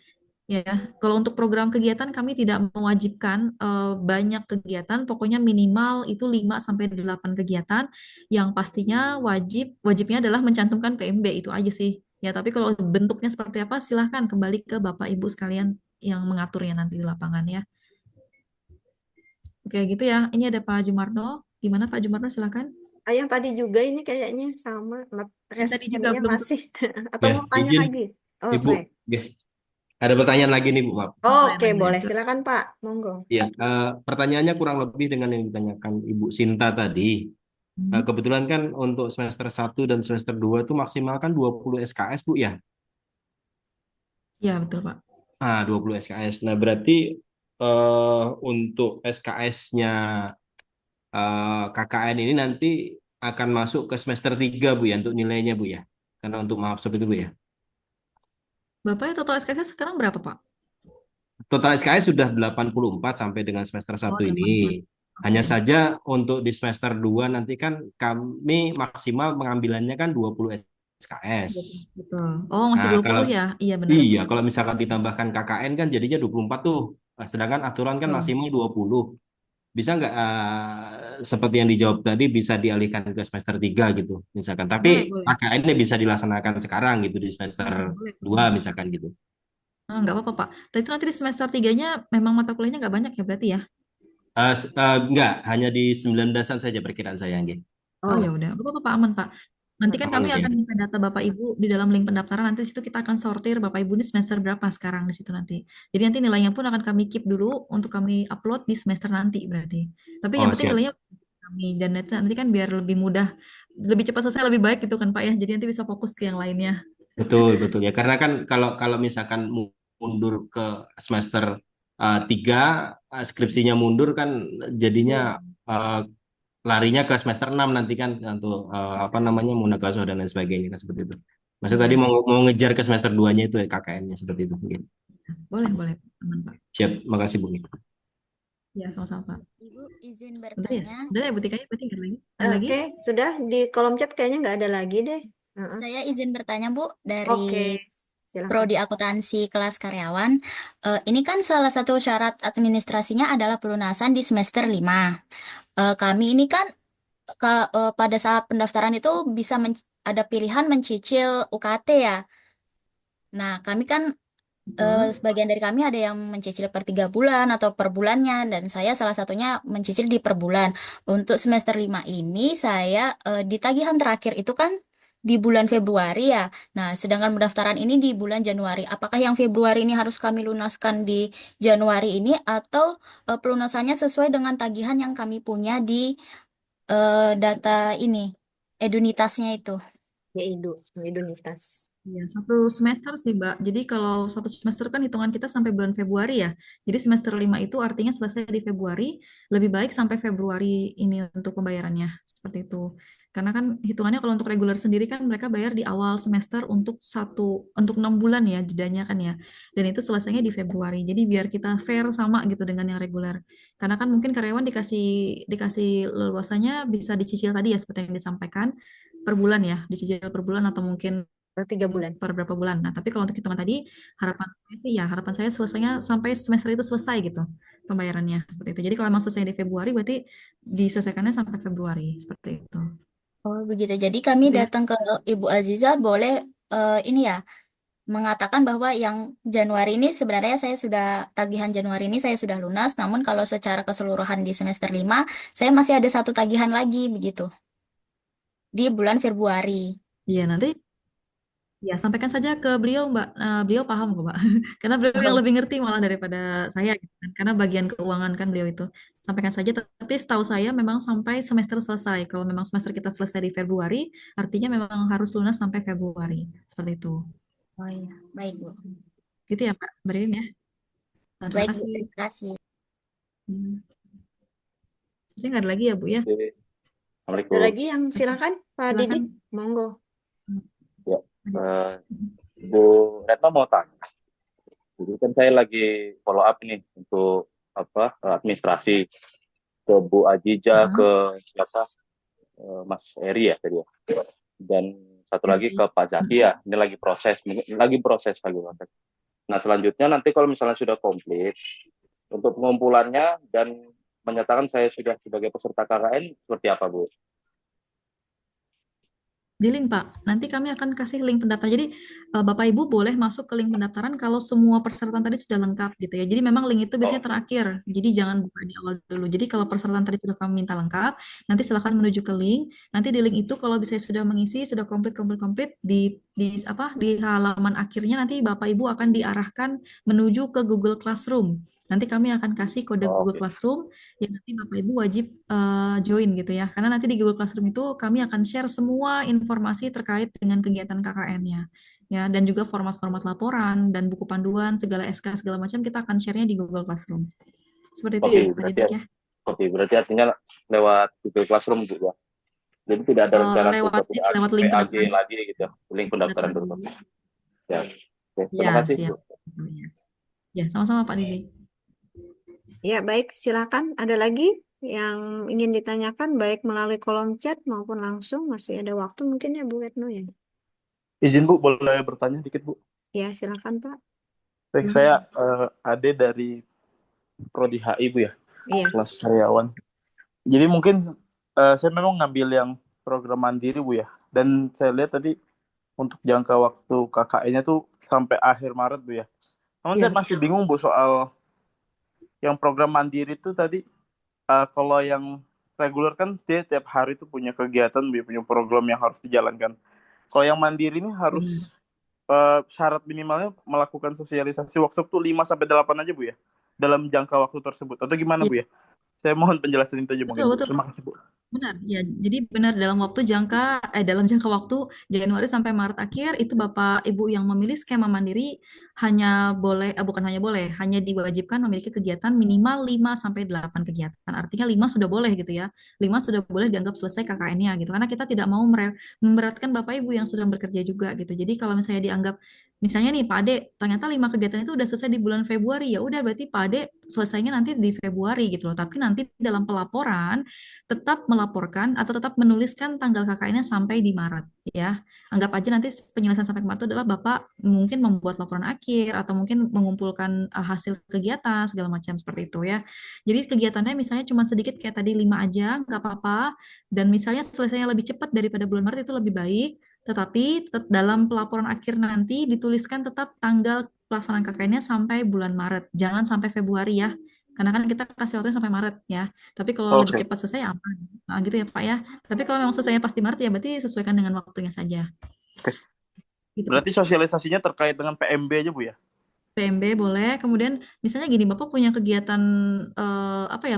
Speaker 1: Ya, kalau untuk program kegiatan kami tidak mewajibkan banyak kegiatan, pokoknya minimal itu 5 sampai 8 kegiatan yang pastinya wajibnya adalah mencantumkan PMB itu aja sih. Ya, tapi kalau bentuknya seperti apa silahkan kembali ke Bapak Ibu sekalian yang mengaturnya nanti di lapangan ya. Oke, gitu ya. Ini ada Pak Jumarno. Gimana Pak Jumarno silakan.
Speaker 3: Yang tadi juga ini kayaknya sama,
Speaker 1: Yang tadi juga
Speaker 3: responnya
Speaker 1: belum
Speaker 3: masih. Atau
Speaker 5: Ya,
Speaker 3: mau tanya
Speaker 5: izin
Speaker 3: lagi? Oh,
Speaker 5: Ibu.
Speaker 3: oke.
Speaker 5: Ya, ada pertanyaan lagi nih Bu, maaf.
Speaker 3: Oke,
Speaker 1: lagi.
Speaker 3: boleh. Silakan Pak. Monggo.
Speaker 5: Ya, pertanyaannya kurang lebih dengan yang ditanyakan Ibu Sinta tadi. Kebetulan kan untuk semester 1 dan semester 2 itu maksimal kan 20 SKS Bu ya.
Speaker 1: Ya, betul Pak.
Speaker 5: 20 SKS. Nah, berarti untuk SKS-nya KKN ini nanti akan masuk ke semester 3 Bu ya untuk nilainya Bu ya. Karena untuk maaf seperti itu Bu ya.
Speaker 1: Bapak total SKS sekarang berapa Pak?
Speaker 5: Total SKS sudah 84 sampai dengan semester 1 ini.
Speaker 1: 84.
Speaker 5: Hanya
Speaker 1: Oke.
Speaker 5: saja untuk di semester 2 nanti kan kami maksimal pengambilannya kan 20 SKS.
Speaker 1: Betul. Oh, masih
Speaker 5: Nah,
Speaker 1: 20 ya? Iya benar.
Speaker 5: iya, kalau misalkan ditambahkan KKN kan jadinya 24 tuh. Nah, sedangkan aturan kan
Speaker 1: Betul.
Speaker 5: maksimal 20. Bisa nggak seperti yang dijawab tadi bisa dialihkan ke semester 3 gitu misalkan. Tapi
Speaker 1: Boleh, boleh.
Speaker 5: KKN-nya bisa dilaksanakan sekarang gitu di semester
Speaker 1: Boleh.
Speaker 5: 2 misalkan gitu.
Speaker 1: Nggak apa-apa, Pak. Dan itu nanti di semester 3-nya memang mata kuliahnya nggak banyak ya berarti ya?
Speaker 5: Enggak, hanya di 19-an saja perkiraan saya, Nggih.
Speaker 1: Oh ya udah, nggak apa-apa Pak, aman Pak. Nanti kan
Speaker 5: Aman,
Speaker 1: kami
Speaker 5: nggih.
Speaker 1: akan minta data Bapak Ibu di dalam link pendaftaran. Nanti di situ kita akan sortir Bapak Ibu ini semester berapa sekarang di situ nanti. Jadi nanti nilainya pun akan kami keep dulu untuk kami upload di semester nanti berarti. Tapi yang
Speaker 5: Oh,
Speaker 1: penting
Speaker 5: siap.
Speaker 1: nilainya kami dan nanti kan biar lebih mudah, lebih cepat selesai lebih baik gitu kan Pak ya. Jadi nanti bisa fokus ke yang lainnya.
Speaker 5: Betul, betul ya. Karena kan kalau kalau misalkan mundur ke semester 3, skripsinya mundur kan jadinya eh, larinya ke semester 6 nanti kan untuk apa namanya munakaso dan lain sebagainya kan seperti itu. Maksud tadi
Speaker 1: Iya,
Speaker 5: mau ngejar ke semester 2-nya itu ya KKN-nya seperti itu mungkin.
Speaker 1: boleh, aman Pak.
Speaker 5: Siap, makasih Bu.
Speaker 1: Ya, sama-sama Pak.
Speaker 9: Ibu izin
Speaker 1: Udah ya?
Speaker 9: bertanya.
Speaker 1: Udah ya, Bu Tika, berarti nggak ada lagi? Ada lagi?
Speaker 3: Oke, sudah di kolom chat kayaknya nggak ada lagi deh.
Speaker 9: Saya izin bertanya, Bu,
Speaker 3: Oke,
Speaker 9: dari
Speaker 3: silakan.
Speaker 9: Prodi Akuntansi kelas karyawan. Ini kan salah satu syarat administrasinya adalah pelunasan di semester 5. Kami ini kan pada saat pendaftaran itu bisa ada pilihan mencicil UKT ya. Nah, kami kan sebagian dari kami ada yang mencicil per 3 bulan atau per bulannya, dan saya salah satunya mencicil di per bulan. Untuk semester 5 ini saya di tagihan terakhir itu kan di bulan Februari ya. Nah, sedangkan pendaftaran ini di bulan Januari. Apakah yang Februari ini harus kami lunaskan di Januari ini, atau pelunasannya sesuai dengan tagihan yang kami punya di data ini, edunitasnya itu?
Speaker 3: Ya, Idunitas.
Speaker 1: Iya, 1 semester sih, Mbak. Jadi kalau 1 semester kan hitungan kita sampai bulan Februari ya. Jadi semester 5 itu artinya selesai di Februari, lebih baik sampai Februari ini untuk pembayarannya. Seperti itu. Karena kan hitungannya kalau untuk reguler sendiri kan mereka bayar di awal semester untuk 6 bulan ya jedanya kan ya. Dan itu selesainya di Februari. Jadi biar kita fair sama gitu dengan yang reguler. Karena kan mungkin karyawan dikasih leluasannya bisa dicicil tadi ya seperti yang disampaikan per bulan ya, dicicil per bulan atau mungkin
Speaker 3: Per 3 bulan.
Speaker 1: per berapa bulan. Nah, tapi kalau untuk hitungan tadi, harapan saya selesainya sampai semester itu selesai gitu pembayarannya seperti itu. Jadi kalau emang selesai di Februari, berarti diselesaikannya sampai Februari seperti itu.
Speaker 9: Oh, begitu. Jadi kami
Speaker 1: Gitu ya.
Speaker 9: datang ke Ibu Aziza boleh ini ya, mengatakan bahwa yang Januari ini sebenarnya tagihan Januari ini saya sudah lunas, namun kalau secara keseluruhan di semester 5 saya masih ada satu tagihan lagi begitu di bulan Februari.
Speaker 1: Iya, nanti ya sampaikan saja ke beliau, Mbak. Beliau paham kok, Mbak. Karena beliau yang lebih ngerti malah daripada saya gitu kan. Karena bagian keuangan kan beliau itu. Sampaikan saja, tapi setahu saya memang sampai semester selesai. Kalau memang semester kita selesai di Februari, artinya memang harus lunas sampai Februari. Seperti itu.
Speaker 9: Oh iya, baik Bu.
Speaker 1: Gitu ya, Mbak Berin ya. Nah, terima
Speaker 9: Baik Bu,
Speaker 1: kasih.
Speaker 9: terima kasih.
Speaker 1: Jadi nggak ada lagi ya, Bu ya?
Speaker 6: Assalamualaikum.
Speaker 3: Ada lagi yang silakan, Pak
Speaker 1: Silakan.
Speaker 3: Didik, monggo.
Speaker 6: Ya, Bu Retno mau tanya. Jadi kan saya lagi follow up nih untuk administrasi ke Bu Ajija, ke siapa Mas Eri ya tadi ya, dan satu lagi ke Pak Zaki ya. Ini lagi proses lagi. Nah, selanjutnya nanti kalau misalnya sudah komplit, untuk pengumpulannya dan menyatakan saya sudah sebagai peserta KKN, seperti apa, Bu?
Speaker 1: Di link, Pak. Nanti kami akan kasih link pendaftaran. Jadi Bapak Ibu boleh masuk ke link pendaftaran kalau semua persyaratan tadi sudah lengkap gitu ya. Jadi memang link itu biasanya terakhir. Jadi jangan buka di awal dulu. Jadi kalau persyaratan tadi sudah kami minta lengkap, nanti silakan menuju ke link. Nanti di link itu kalau bisa sudah mengisi, sudah komplit di halaman akhirnya nanti Bapak Ibu akan diarahkan menuju ke Google Classroom. Nanti kami akan kasih kode Google
Speaker 6: Oke.
Speaker 1: Classroom yang nanti Bapak Ibu wajib join gitu ya. Karena nanti di Google Classroom itu kami akan share semua informasi terkait dengan kegiatan KKN-nya. Ya, dan juga format-format laporan dan buku panduan, segala SK segala macam kita akan share-nya di Google Classroom. Seperti itu
Speaker 6: Oke,
Speaker 1: ya, Pak
Speaker 6: berarti
Speaker 1: Didik ya.
Speaker 6: oke, berarti artinya lewat Google Classroom, Bu, ya. Jadi tidak ada rencana untuk
Speaker 1: Lewat
Speaker 6: PA
Speaker 1: lewat link
Speaker 6: PAG
Speaker 1: pendaftaran.
Speaker 6: lagi gitu, link pendaftaran
Speaker 1: Pendaftaran.
Speaker 6: terus. Ya. Oke, terima
Speaker 1: Ya,
Speaker 6: kasih,
Speaker 1: siap.
Speaker 6: Bu.
Speaker 1: Ya, sama-sama Pak Didik.
Speaker 3: Ya, baik, silakan. Ada lagi yang ingin ditanyakan baik melalui kolom chat maupun langsung. Masih ada waktu mungkin ya Bu Retno ya.
Speaker 2: Izin Bu, boleh bertanya dikit Bu?
Speaker 3: Ya, silakan Pak.
Speaker 2: Baik, saya Ade dari Prodi HI Bu ya,
Speaker 3: Iya.
Speaker 2: kelas karyawan. Jadi mungkin saya memang ngambil yang program mandiri Bu ya. Dan saya lihat tadi untuk jangka waktu KKN-nya tuh sampai akhir Maret Bu ya. Namun
Speaker 1: Iya,
Speaker 2: saya masih bingung Bu soal yang program mandiri itu tadi. Kalau yang reguler kan dia tiap hari tuh punya kegiatan, Bu ya, punya program yang harus dijalankan. Kalau yang mandiri ini harus syarat minimalnya melakukan sosialisasi workshop tuh 5-8 aja Bu ya. Dalam jangka waktu tersebut. Atau gimana Bu ya? Saya mohon penjelasan itu aja mungkin Bu.
Speaker 1: betul.
Speaker 2: Terima kasih Bu.
Speaker 1: Benar, ya. Jadi benar dalam jangka waktu Januari sampai Maret akhir itu Bapak Ibu yang memilih skema mandiri hanya boleh bukan hanya boleh, hanya diwajibkan memiliki kegiatan minimal 5 sampai 8 kegiatan. Artinya 5 sudah boleh gitu ya. 5 sudah boleh dianggap selesai KKN-nya gitu. Karena kita tidak mau memberatkan Bapak Ibu yang sedang bekerja juga gitu. Jadi kalau misalnya dianggap misalnya nih Pak Ade, ternyata 5 kegiatan itu udah selesai di bulan Februari, ya udah berarti Pak Ade selesainya nanti di Februari gitu loh. Tapi nanti dalam pelaporan tetap melaporkan atau tetap menuliskan tanggal KKN-nya sampai di Maret ya. Anggap aja nanti penyelesaian sampai Maret itu adalah Bapak mungkin membuat laporan akhir atau mungkin mengumpulkan hasil kegiatan segala macam seperti itu ya. Jadi kegiatannya misalnya cuma sedikit kayak tadi 5 aja nggak apa-apa dan misalnya selesainya lebih cepat daripada bulan Maret itu lebih baik. Tetapi dalam pelaporan akhir nanti dituliskan tetap tanggal pelaksanaan KKN-nya sampai bulan Maret, jangan sampai Februari ya. Karena kan kita kasih waktunya sampai Maret ya. Tapi kalau lebih
Speaker 2: Oke.
Speaker 1: cepat selesai aman. Nah, gitu ya Pak ya. Tapi kalau memang selesainya pasti Maret ya berarti sesuaikan dengan waktunya saja.
Speaker 2: Oke.
Speaker 1: Gitu Pak.
Speaker 2: Berarti sosialisasinya terkait dengan PMB aja Bu ya?
Speaker 1: PMB boleh. Kemudian misalnya gini, Bapak punya kegiatan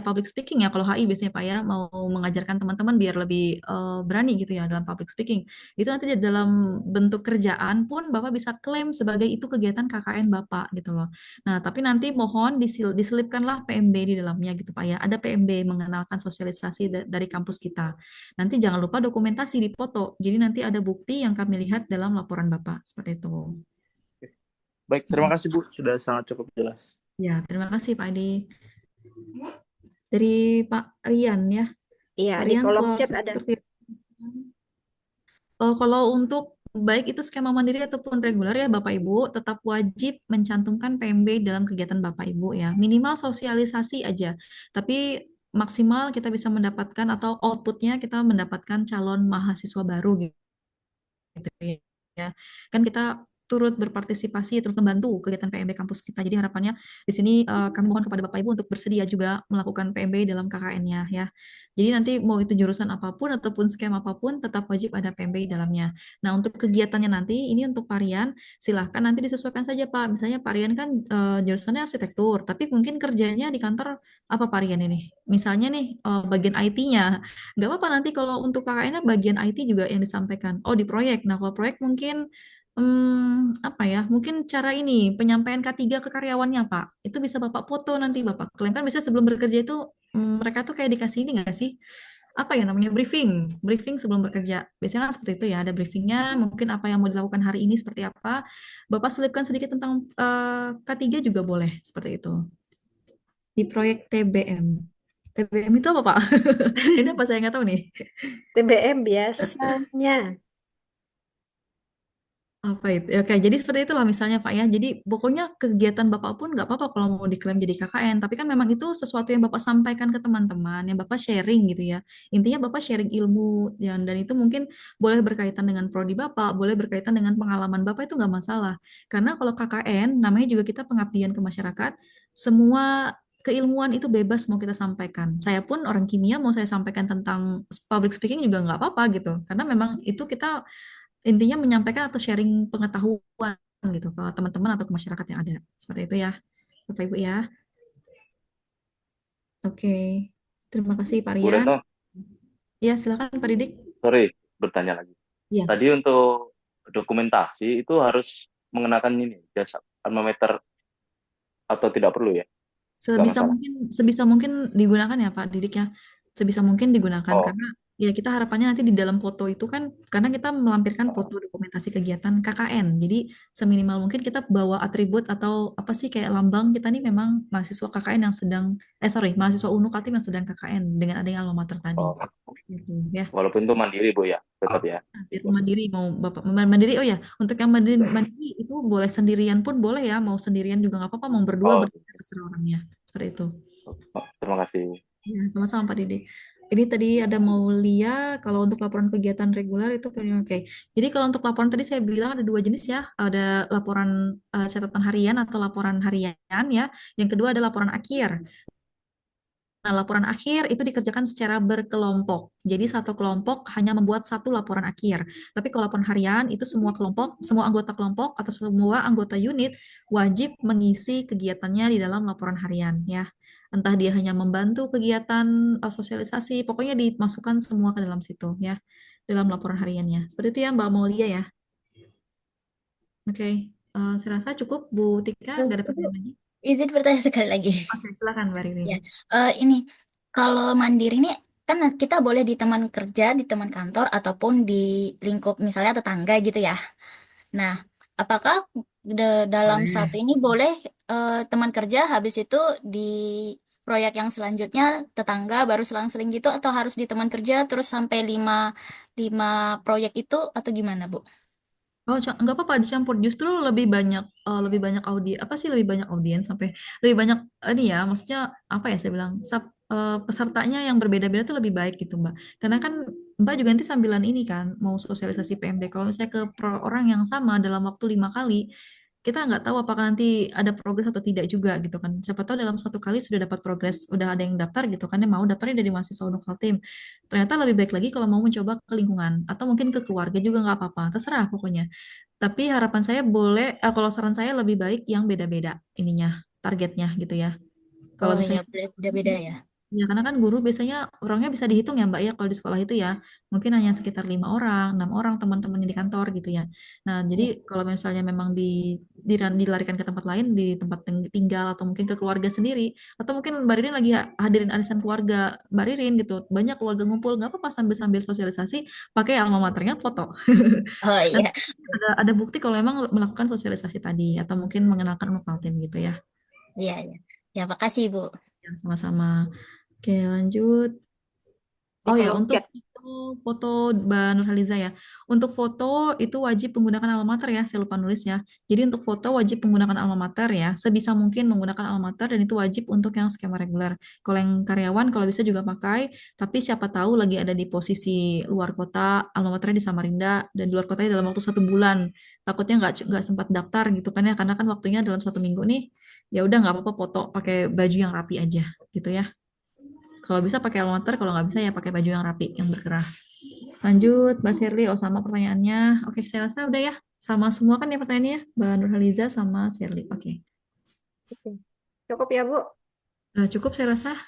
Speaker 1: public speaking ya kalau HI biasanya Pak ya, mau mengajarkan teman-teman biar lebih berani gitu ya dalam public speaking. Itu nanti dalam bentuk kerjaan pun Bapak bisa klaim sebagai itu kegiatan KKN Bapak gitu loh. Nah, tapi nanti mohon diselipkanlah PMB di dalamnya gitu Pak ya. Ada PMB mengenalkan sosialisasi dari kampus kita. Nanti jangan lupa dokumentasi di foto. Jadi nanti ada bukti yang kami lihat dalam laporan Bapak seperti itu.
Speaker 2: Baik, terima kasih Bu. Sudah sangat cukup jelas.
Speaker 1: Ya, terima kasih Pak Adi. Dari Pak Rian ya.
Speaker 3: Iya,
Speaker 1: Pak
Speaker 3: di
Speaker 1: Rian
Speaker 3: kolom
Speaker 1: kalau
Speaker 3: chat ada.
Speaker 1: kalau untuk baik itu skema mandiri ataupun reguler ya Bapak Ibu tetap wajib mencantumkan PMB dalam kegiatan Bapak Ibu ya. Minimal sosialisasi aja. Tapi maksimal kita bisa mendapatkan atau outputnya kita mendapatkan calon mahasiswa baru gitu ya. Kan kita turut berpartisipasi, turut membantu kegiatan PMB kampus kita. Jadi harapannya di sini kami mohon kepada Bapak Ibu untuk bersedia juga melakukan PMB dalam KKN-nya ya. Jadi nanti mau itu jurusan apapun ataupun skema apapun tetap wajib ada PMB di dalamnya. Nah, untuk kegiatannya nanti ini untuk Pak Rian silahkan nanti disesuaikan saja Pak. Misalnya Pak Rian kan jurusannya arsitektur, tapi mungkin kerjanya di kantor apa Pak Rian ini? Misalnya nih bagian IT-nya. Nggak apa-apa nanti kalau untuk KKN-nya bagian IT juga yang disampaikan. Oh, di proyek. Nah, kalau proyek mungkin apa ya? Mungkin cara ini penyampaian K3 ke karyawannya, Pak. Itu bisa Bapak foto nanti Bapak klaim. Kan biasanya sebelum bekerja itu mereka tuh kayak dikasih ini nggak sih? Apa ya namanya briefing sebelum bekerja. Biasanya kan seperti itu ya, ada briefingnya, mungkin apa yang mau dilakukan hari ini seperti apa. Bapak selipkan sedikit tentang K3 juga boleh seperti itu. Di proyek TBM. TBM itu apa, Pak? Ini apa saya nggak tahu nih.
Speaker 3: TBM biasanya
Speaker 1: Apa itu? Ya, oke, jadi seperti itulah misalnya Pak ya. Jadi pokoknya kegiatan Bapak pun nggak apa-apa kalau mau diklaim jadi KKN. Tapi kan memang itu sesuatu yang Bapak sampaikan ke teman-teman, yang Bapak sharing gitu ya. Intinya Bapak sharing ilmu, dan itu mungkin boleh berkaitan dengan prodi Bapak, boleh berkaitan dengan pengalaman Bapak, itu nggak masalah. Karena kalau KKN, namanya juga kita pengabdian ke masyarakat, semua keilmuan itu bebas mau kita sampaikan. Saya pun orang kimia, mau saya sampaikan tentang public speaking juga nggak apa-apa gitu. Karena memang itu kita intinya menyampaikan atau sharing pengetahuan gitu ke teman-teman atau ke masyarakat yang ada. Seperti itu ya, Bapak Ibu ya. Oke. Terima kasih Pak
Speaker 6: Bu
Speaker 1: Rian.
Speaker 6: Retno,
Speaker 1: Ya, silakan Pak Didik.
Speaker 6: sorry bertanya lagi.
Speaker 1: Ya,
Speaker 6: Tadi untuk dokumentasi itu harus mengenakan ini jasa alma mater atau tidak perlu ya? Nggak masalah.
Speaker 1: sebisa mungkin digunakan ya Pak Didik ya. Sebisa mungkin digunakan
Speaker 6: Oh,
Speaker 1: karena ya kita harapannya nanti di dalam foto itu kan karena kita melampirkan
Speaker 6: oh,
Speaker 1: foto dokumentasi kegiatan KKN. Jadi seminimal mungkin kita bawa atribut atau apa sih kayak lambang kita nih memang mahasiswa KKN yang sedang mahasiswa UNU Kaltim yang sedang KKN dengan adanya alma mater tadi.
Speaker 6: oh.
Speaker 1: Gitu ya.
Speaker 6: Walaupun itu mandiri Bu ya, tetap ya.
Speaker 1: Biar mandiri mau Bapak mandiri, oh ya, untuk yang mandiri, mandiri itu boleh sendirian pun boleh ya, mau sendirian juga nggak apa-apa, mau berdua
Speaker 6: Oh,
Speaker 1: bertiga terserah orangnya. Seperti itu.
Speaker 6: oh, terima kasih.
Speaker 1: Ya, sama-sama Pak Didi. Ini tadi ada Maulia, kalau untuk laporan kegiatan reguler itu oke. Jadi kalau untuk laporan tadi saya bilang ada dua jenis ya, ada laporan catatan harian atau laporan harian ya. Yang kedua ada laporan akhir. Nah, laporan akhir itu dikerjakan secara berkelompok. Jadi satu kelompok hanya membuat satu laporan akhir. Tapi kalau laporan harian itu semua kelompok, semua anggota kelompok atau semua anggota unit wajib mengisi kegiatannya di dalam laporan harian ya. Entah dia hanya membantu kegiatan sosialisasi, pokoknya dimasukkan semua ke dalam situ ya, dalam laporan hariannya. Seperti itu ya Mbak Maulia ya. Oke, saya rasa cukup Bu Tika, nggak ada
Speaker 9: Ibu,
Speaker 1: pertanyaan lagi.
Speaker 9: izin bertanya sekali lagi.
Speaker 1: Oke, silakan Mbak Ririn.
Speaker 9: Ya, ini kalau mandiri ini kan kita boleh di teman kerja, di teman kantor, ataupun di lingkup misalnya tetangga gitu ya. Nah, apakah dalam satu
Speaker 1: Boleh.
Speaker 9: ini boleh teman kerja habis itu di proyek yang selanjutnya tetangga baru selang-seling gitu, atau harus di teman kerja terus sampai lima proyek itu, atau gimana, Bu?
Speaker 1: Oh, nggak apa-apa dicampur. Justru lebih banyak apa sih lebih banyak audiens sampai lebih banyak ini ya. Maksudnya apa ya saya bilang pesertanya yang berbeda-beda tuh lebih baik gitu Mbak. Karena kan Mbak juga nanti sambilan ini kan mau sosialisasi PMD. Kalau misalnya ke orang yang sama dalam waktu 5 kali, kita nggak tahu apakah nanti ada progres atau tidak juga gitu kan. Siapa tahu dalam satu kali sudah dapat progres, udah ada yang daftar gitu kan, yang mau daftarnya dari mahasiswa Unuk Kaltim. Ternyata lebih baik lagi kalau mau mencoba ke lingkungan atau mungkin ke keluarga juga nggak apa-apa, terserah pokoknya. Tapi harapan saya boleh, kalau saran saya lebih baik yang beda-beda ininya, targetnya gitu ya. Kalau
Speaker 9: Oh ya,
Speaker 1: misalnya
Speaker 9: beda-beda ya.
Speaker 1: ya karena kan guru biasanya orangnya bisa dihitung ya Mbak ya kalau di sekolah itu ya mungkin hanya sekitar 5 orang, 6 orang teman-temannya di kantor gitu ya. Nah jadi kalau misalnya memang dilarikan ke tempat lain di tempat tinggal atau mungkin ke keluarga sendiri atau mungkin Mbak Ririn lagi hadirin arisan keluarga Mbak Ririn gitu banyak keluarga ngumpul nggak apa-apa sambil sosialisasi pakai alma maternya foto.
Speaker 9: Oh
Speaker 1: Nanti
Speaker 9: iya,
Speaker 1: ada bukti kalau memang melakukan sosialisasi tadi atau mungkin mengenalkan lokal tim gitu ya.
Speaker 9: iya, iya. Ya, makasih, Bu.
Speaker 1: Ya, sama-sama. Oke, lanjut.
Speaker 3: Di
Speaker 1: Oh ya,
Speaker 3: kolom
Speaker 1: untuk
Speaker 3: chat.
Speaker 1: foto Mbak Nurhaliza ya. Untuk foto itu wajib menggunakan alma mater ya, saya lupa nulis ya. Jadi untuk foto wajib menggunakan alma mater ya, sebisa mungkin menggunakan alma mater dan itu wajib untuk yang skema reguler. Kalau yang karyawan kalau bisa juga pakai, tapi siapa tahu lagi ada di posisi luar kota, alma maternya di Samarinda dan di luar kotanya dalam waktu 1 bulan. Takutnya nggak sempat daftar gitu kan ya, karena kan waktunya dalam 1 minggu nih. Ya udah nggak apa-apa foto pakai baju yang rapi aja gitu ya. Kalau bisa pakai almater, kalau nggak bisa ya pakai baju yang rapi, yang berkerah. Lanjut, Mbak Shirley. Oh, sama pertanyaannya. Oke, saya rasa udah ya. Sama semua kan ya pertanyaannya, Mbak Nurhaliza sama Shirley. Oke.
Speaker 3: Oke. Cukup ya, Bu?
Speaker 1: Cukup saya rasa.